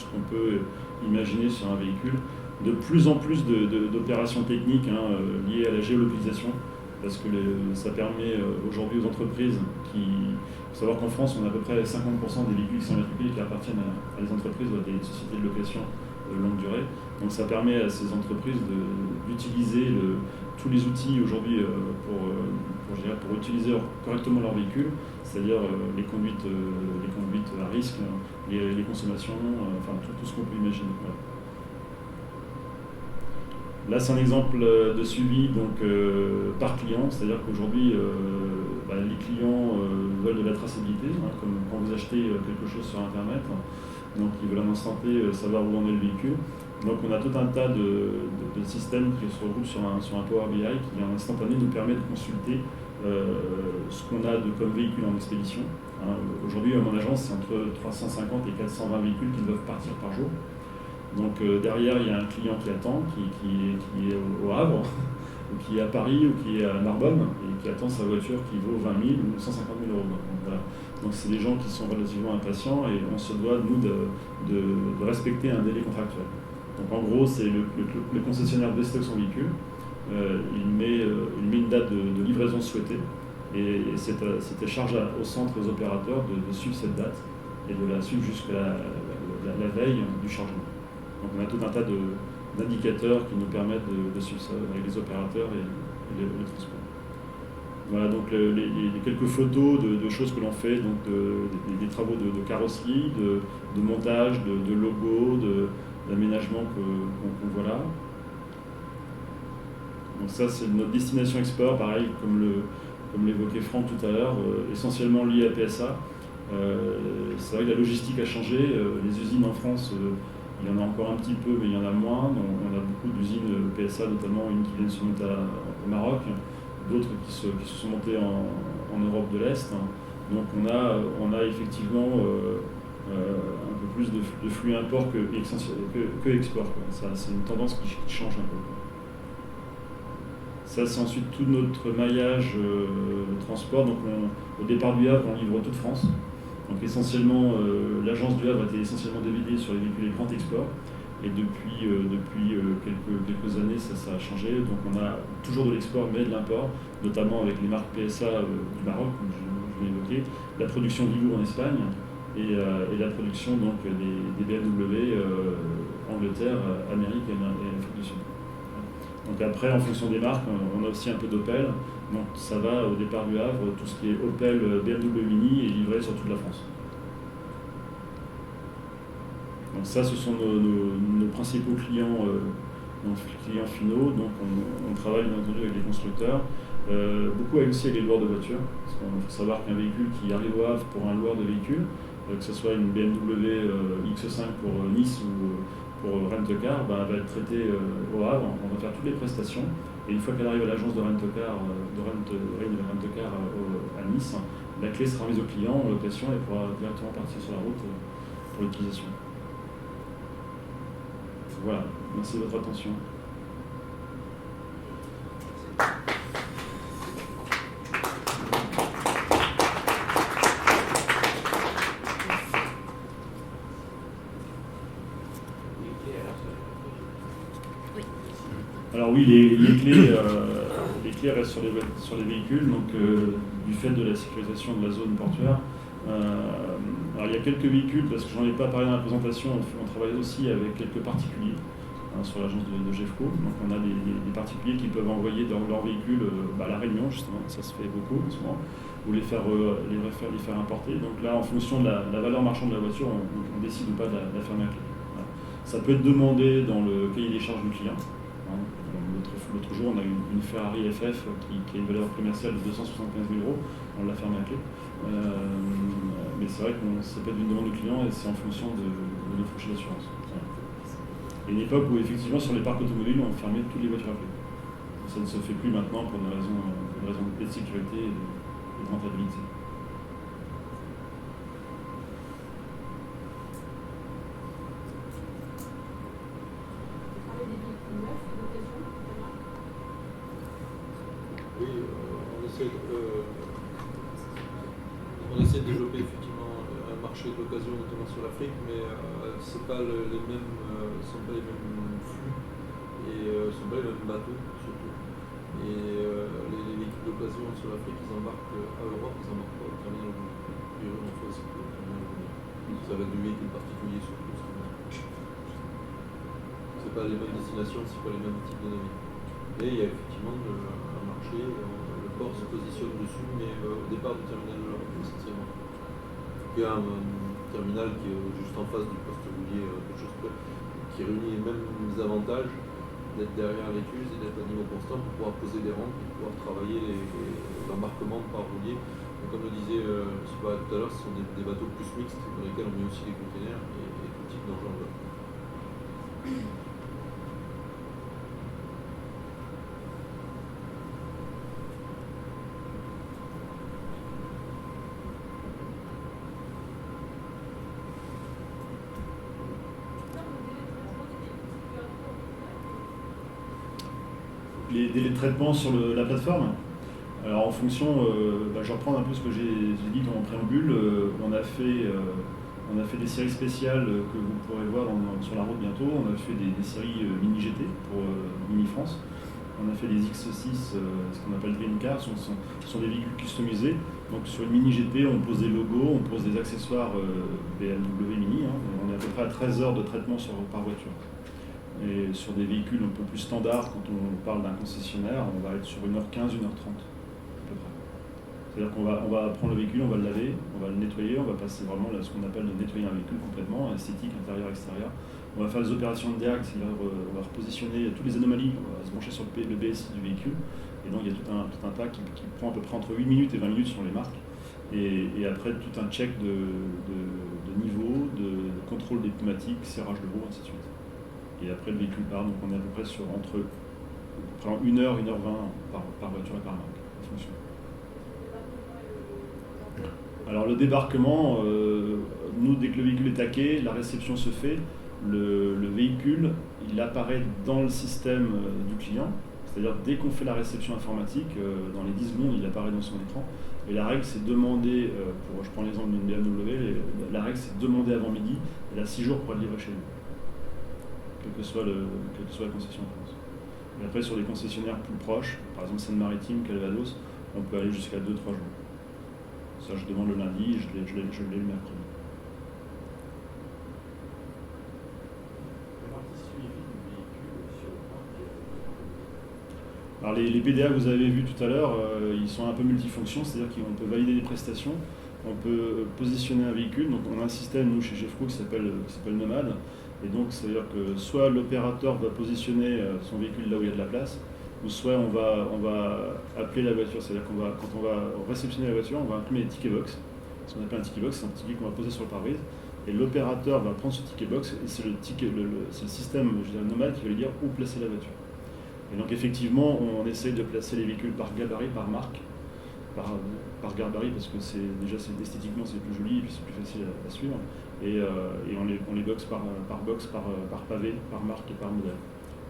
qu'on peut imaginer sur un véhicule. De plus en plus d'opérations techniques liées à la géolocalisation, parce que ça permet aujourd'hui aux entreprises il faut savoir qu'en France, on a à peu près 50% des véhicules qui sont immatriculés qui appartiennent à des entreprises ou à des sociétés de location de longue durée. Donc ça permet à ces entreprises d'utiliser tous les outils aujourd'hui pour utiliser correctement leurs véhicules, c'est-à-dire les conduites à risque, les consommations, enfin tout ce qu'on peut imaginer. Voilà. Là, c'est un exemple de suivi donc, par client, c'est-à-dire qu'aujourd'hui, les clients veulent de la traçabilité, comme quand vous achetez quelque chose sur Internet, donc ils veulent à l'instant T savoir où en est le véhicule. Donc on a tout un tas de systèmes qui se regroupent sur un Power BI qui, en instantané, nous permet de consulter ce qu'on a comme véhicule en expédition. Aujourd'hui, à mon agence, c'est entre 350 et 420 véhicules qui doivent partir par jour. Donc derrière, il y a un client qui attend, qui est au Havre, ou qui est à Paris, ou qui est à Narbonne, et qui attend sa voiture qui vaut 20 000 ou 150 000 euros. Donc, voilà. Donc c'est des gens qui sont relativement impatients, et on se doit, nous, de respecter un délai contractuel. Donc en gros, c'est le concessionnaire déstocke son véhicule, il met une date de livraison souhaitée, et c'était charge au centre, aux opérateurs, de suivre cette date, et de la suivre jusqu'à la veille du chargement. Donc on a tout un tas d'indicateurs qui nous permettent de suivre ça avec les opérateurs et le transport. Voilà donc les quelques photos de choses que l'on fait, donc des travaux de carrosserie, de montage, de logo, d'aménagement qu'on voit là. Donc ça c'est notre destination export, pareil comme l'évoquait Franck tout à l'heure, essentiellement lié à PSA. C'est vrai que la logistique a changé, les usines en France, il y en a encore un petit peu, mais il y en a moins. Donc, on a beaucoup d'usines PSA, notamment une qui vient de se monter au Maroc, d'autres qui se sont montées en Europe de l'Est. Donc on a effectivement un peu plus de flux import que export. Ça, c'est une tendance qui change un peu. Ça, c'est ensuite tout notre maillage transport. Donc au départ du Havre, on livre toute France. Donc essentiellement, l'agence du Havre était essentiellement dédiée sur les véhicules et grand export. Et depuis quelques années, ça a changé. Donc on a toujours de l'export, mais de l'import, notamment avec les marques PSA du Maroc, comme je l'ai évoqué, la production d'Ivoire en Espagne et la production donc, des BMW, Angleterre, Amérique et Afrique du Sud. Donc après, en fonction des marques, on a aussi un peu d'Opel. Donc ça va au départ du Havre, tout ce qui est Opel, BMW Mini est livré sur toute la France. Donc ça, ce sont nos principaux clients, clients finaux. Donc on travaille bien entendu avec les constructeurs, beaucoup aussi avec les loueurs de voitures. Parce qu'il faut savoir qu'un véhicule qui arrive au Havre pour un loueur de véhicule, que ce soit une BMW X5 pour Nice ou pour Rent-A-Car, va être traitée au Havre. On va faire toutes les prestations. Et une fois qu'elle arrive à l'agence de Rent-A-Car à Nice, la clé sera mise au client en location et pourra directement partir sur la route pour l'utilisation. Voilà, merci de votre attention. Alors oui, les clés restent sur les véhicules, donc du fait de la sécurisation de la zone portuaire. Alors il y a quelques véhicules, parce que j'en ai pas parlé dans la présentation, on travaille aussi avec quelques particuliers sur l'agence de GEFCO. Donc on a des particuliers qui peuvent envoyer dans leur véhicule à La Réunion, justement, ça se fait beaucoup en ce moment, ou les faire importer. Donc là, en fonction de la valeur marchande de la voiture, on décide ou pas de la fermer à clé. Voilà. Ça peut être demandé dans le cahier des charges du client. L'autre jour, on a eu une Ferrari FF qui a une valeur commerciale de 275 000 €. On l'a fermée à clé. Mais c'est vrai que ça peut être une demande du client et c'est en fonction de notre fichier d'assurance. Et une époque où, effectivement, sur les parcs automobiles, on fermait toutes les voitures à clé. Ça ne se fait plus maintenant pour des raisons de sécurité et de rentabilité. on essaie de développer effectivement un marché de l'occasion, notamment sur l'Afrique, mais c'est pas les mêmes, sont pas les mêmes flux et sont pas les mêmes bateaux surtout. Et les véhicules d'occasion sur l'Afrique, ils embarquent à Europe, ils embarquent pas au terminal de Boulogne. En fait, c'est au terminal de Boulogne. Ça va être du véhicule particulier surtout. C'est pas les mêmes destinations, c'est pas les mêmes types de navires. Et il y a effectivement un marché, le port se positionne dessus, mais au départ du terminal de l'Europe, essentiellement. Il y a un terminal qui est juste en face du poste roulier, quelque chose près, qui réunit les mêmes avantages d'être derrière l'écluse et d'être à niveau constant pour pouvoir poser des rampes et pouvoir travailler l'embarquement par roulier. Donc, comme le disait M. Barret tout à l'heure, ce sont des bateaux plus mixtes dans lesquels on met aussi des containers et tout type d'engins. Les délais de traitement sur la plateforme. Alors en fonction, je vais reprendre un peu ce que j'ai dit dans mon préambule. On a fait des séries spéciales que vous pourrez voir sur la route bientôt. On a fait des séries mini GT pour Mini France. On a fait des X6, ce qu'on appelle Dream Car, ce sont des véhicules customisés. Donc sur une mini GT, on pose des logos, on pose des accessoires BMW Mini. On est à peu près à 13 heures de traitement par voiture. Et sur des véhicules un peu plus standards, quand on parle d'un concessionnaire, on va être sur 1h15, 1h30 à peu près. C'est-à-dire qu'on va prendre le véhicule, on va le laver, on va le nettoyer, on va passer vraiment à ce qu'on appelle de nettoyer un véhicule complètement, esthétique, intérieur, extérieur. On va faire des opérations de DEAC, c'est-à-dire on va repositionner toutes les anomalies, on va se brancher sur le BSI du véhicule. Et donc il y a tout un tas qui prend à peu près entre 8 minutes et 20 minutes sur les marques. Et après tout un check de niveau, de contrôle des pneumatiques, serrage de roue, ainsi de suite. Et après le véhicule part, donc on est à peu près sur entre 1h, 1h20 par voiture et par marque, en fonction. Alors le débarquement, nous dès que le véhicule est taqué, la réception se fait, le véhicule il apparaît dans le système du client, c'est-à-dire dès qu'on fait la réception informatique, dans les 10 secondes il apparaît dans son écran. Et la règle c'est demander, je prends l'exemple d'une BMW, la règle c'est demander avant midi, elle a 6 jours pour être livrée chez nous. Quelle que soit la concession en France. Et après, sur les concessionnaires plus proches, par exemple Seine-Maritime, Calvados, on peut aller jusqu'à 2-3 jours. Ça, je demande le lundi et je l'ai le mercredi. La partie suivie du véhicule sur le parc. Alors, les PDA que vous avez vus tout à l'heure, ils sont un peu multifonctions, c'est-à-dire qu'on peut valider des prestations, on peut positionner un véhicule. Donc, on a un système, nous, chez GEFCO, qui s'appelle Nomade. Et donc, ça veut dire que soit l'opérateur va positionner son véhicule là où il y a de la place, ou soit on va appeler la voiture. C'est-à-dire quand on va réceptionner la voiture, on va imprimer les tickets box. Ce qu'on appelle un ticket box, c'est un ticket qu'on va poser sur le pare-brise. Et l'opérateur va prendre ce ticket box, et c'est le système Nomade qui va lui dire où placer la voiture. Et donc, effectivement, on essaye de placer les véhicules par gabarit, par marque, par gabarit, parce que esthétiquement c'est plus joli et puis c'est plus facile à suivre. Et on les boxe par box, par pavé, par marque et par modèle.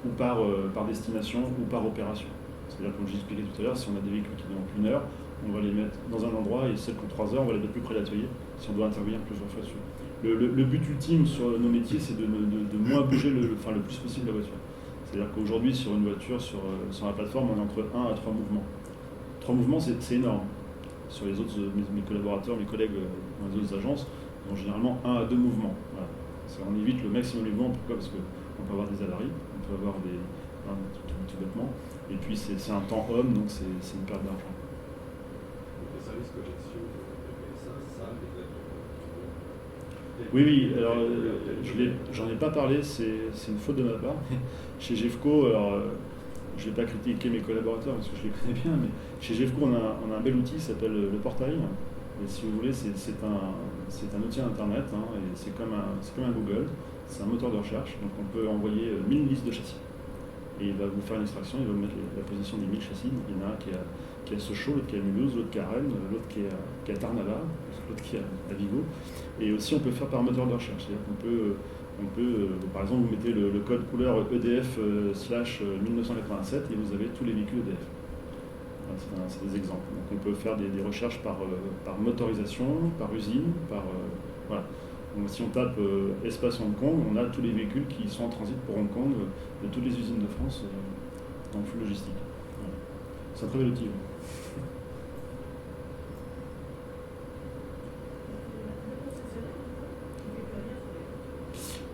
Ou par destination ou par opération. C'est-à-dire, comme je l'expliquais tout à l'heure, si on a des véhicules qui demandent 1 heure, on va les mettre dans un endroit et celles qui ont 3 heures, on va les mettre plus près de l'atelier si on doit intervenir plusieurs fois dessus. Le but ultime sur nos métiers, c'est de moins bouger le plus possible la voiture. C'est-à-dire qu'aujourd'hui, sur une voiture, sur la plateforme, on est entre 1 à 3 mouvements. 3 mouvements, c'est énorme. Sur les autres, mes collaborateurs, mes collègues dans les autres agences, ils ont généralement 1 à 2 mouvements. Voilà. On évite le maximum de mouvements. Pourquoi ? Parce qu'on peut avoir des avaries, on peut avoir tout bêtement. Et puis c'est un temps homme, donc c'est une perte d'argent. Les services commerciaux, ça, Oui, alors j'en ai pas parlé, c'est une faute de ma part. Chez GEFCO, alors je ne vais pas critiquer mes collaborateurs parce que je les connais bien, mais chez GEFCO on a un bel outil qui s'appelle le Portail. Et si vous voulez, c'est un outil internet, et c'est comme un Google, c'est un moteur de recherche, donc on peut envoyer 1000 listes de châssis. Et il va vous faire une extraction, il va vous mettre la position des 1000 châssis. Donc il y en a un qui est à Sochaux, l'autre qui est à Mulhouse, l'autre qui est à Rennes, l'autre qui est à Tarnava, l'autre qui est à Vigo. Et aussi on peut faire par moteur de recherche, c'est-à-dire qu'on peut, par exemple, vous mettez le code couleur EDF /1987 et vous avez tous les véhicules EDF. Voilà, c'est des exemples. Donc on peut faire des recherches par motorisation, par usine, voilà. Donc si on tape espace Hong Kong, on a tous les véhicules qui sont en transit pour Hong Kong de toutes les usines de France dans le flux logistique. Voilà. C'est un très bel outil.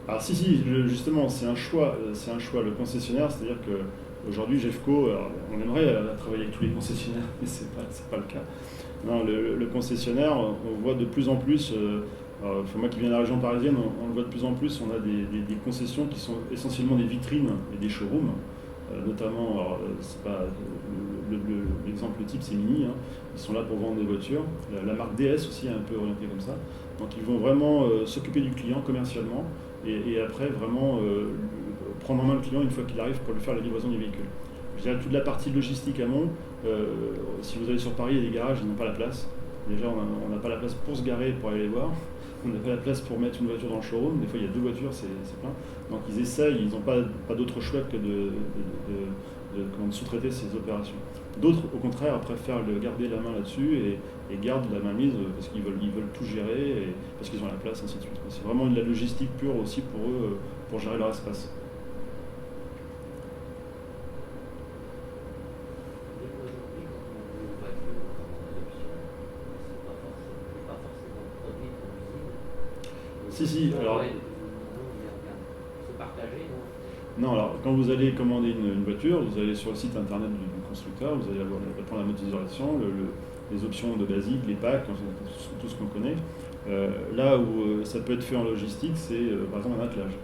Alors si, justement, c'est un choix. Le concessionnaire, c'est-à-dire qu'aujourd'hui, GEFCO, on aimerait travailler avec tous les concessionnaires, mais c'est pas le cas. Non, le concessionnaire, on voit de plus en plus, moi qui viens de la région parisienne, on le voit de plus en plus, on a des concessions qui sont essentiellement des vitrines et des showrooms, notamment, alors, c'est pas l'exemple type, c'est Mini, hein, ils sont là pour vendre des voitures. La marque DS aussi est un peu orientée comme ça. Donc ils vont vraiment s'occuper du client commercialement et après vraiment prendre en main le client une fois qu'il arrive pour lui faire la livraison du véhicule. Je dirais toute la partie logistique amont, si vous allez sur Paris, il y a des garages, ils n'ont pas la place. Déjà, on n'a pas la place pour se garer, pour aller les voir. On n'a pas la place pour mettre une voiture dans le showroom. Des fois, il y a 2 voitures, c'est plein. Donc, ils essayent, ils n'ont pas d'autre choix que de sous-traiter ces opérations. D'autres, au contraire, préfèrent garder la main là-dessus et gardent la main mise parce qu'ils veulent tout gérer, parce qu'ils ont la place, ainsi de suite. C'est vraiment de la logistique pure aussi pour eux, pour gérer leur espace. Si, alors. Non, alors quand vous allez commander une voiture, vous allez sur le site internet du constructeur, vous allez prendre la motorisation, les options de basique, les packs, tout ce qu'on connaît. Là où ça peut être fait en logistique, c'est par exemple un attelage.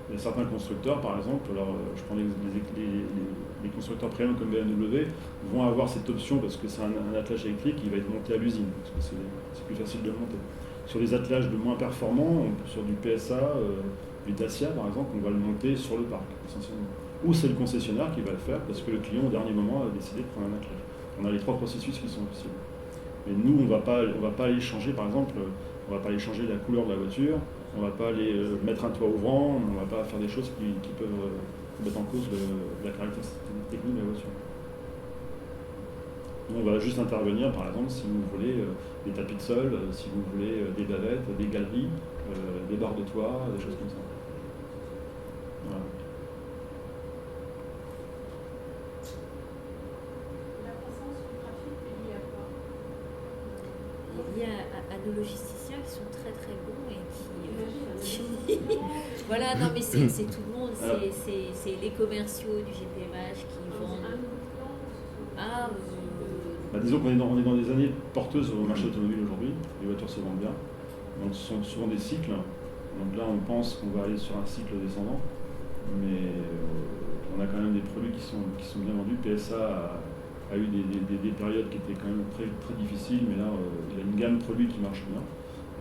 Il y a certains constructeurs, par exemple, alors je prends les constructeurs premium comme BMW, vont avoir cette option parce que c'est un attelage électrique qui va être monté à l'usine, parce que c'est plus facile de le monter. Sur les attelages de moins performants, sur du PSA, du Dacia par exemple, on va le monter sur le parc, essentiellement. Ou c'est le concessionnaire qui va le faire parce que le client au dernier moment a décidé de prendre un attelage. On a les 3 processus qui sont possibles. Mais nous, on va pas aller changer, par exemple, on va pas aller changer la couleur de la voiture, on va pas aller mettre un toit ouvrant, on va pas faire des choses qui peuvent mettre en cause la caractéristique technique de la voiture. On va juste intervenir, par exemple, si vous voulez des tapis de sol, si vous voulez des bavettes, des galeries, des barres de toit, des choses comme ça. Voilà. La croissance du trafic est liée à quoi? Liée à nos logisticiens qui sont très très bons et qui voilà, non mais c'est tout le monde, c'est les commerciaux du GPMH qui vendent. Disons qu'on est dans des années porteuses au marché automobile aujourd'hui, les voitures se vendent bien, donc ce sont souvent des cycles, donc là on pense qu'on va aller sur un cycle descendant, mais on a quand même des produits qui sont bien vendus. PSA a eu des périodes qui étaient quand même très, très difficiles, mais là il a une gamme de produits qui marche bien,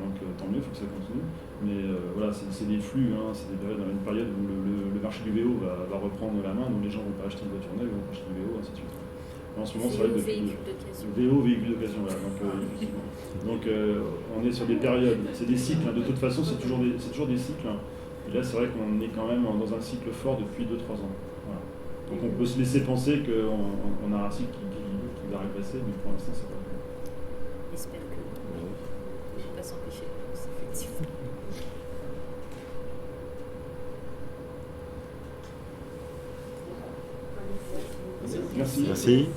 donc tant mieux, il faut que ça continue. Mais voilà, c'est des flux, hein, c'est des périodes, une période où le marché du VO va reprendre la main, donc les gens vont pas acheter une voiture neuve, ils vont pas acheter du VO, ainsi de suite. En ce moment, c'est vrai que VO, véhicule d'occasion, voilà. Donc on est sur des périodes, c'est des cycles, hein. De toute façon c'est toujours des cycles, hein. Et là c'est vrai qu'on est quand même dans un cycle fort depuis 2-3 ans. Voilà. Donc on peut se laisser penser qu'on a un cycle qui va régresser, mais pour l'instant c'est pas le cas. J'espère que non. Je ne vais pas s'empêcher de penser, effectivement. Merci. Merci.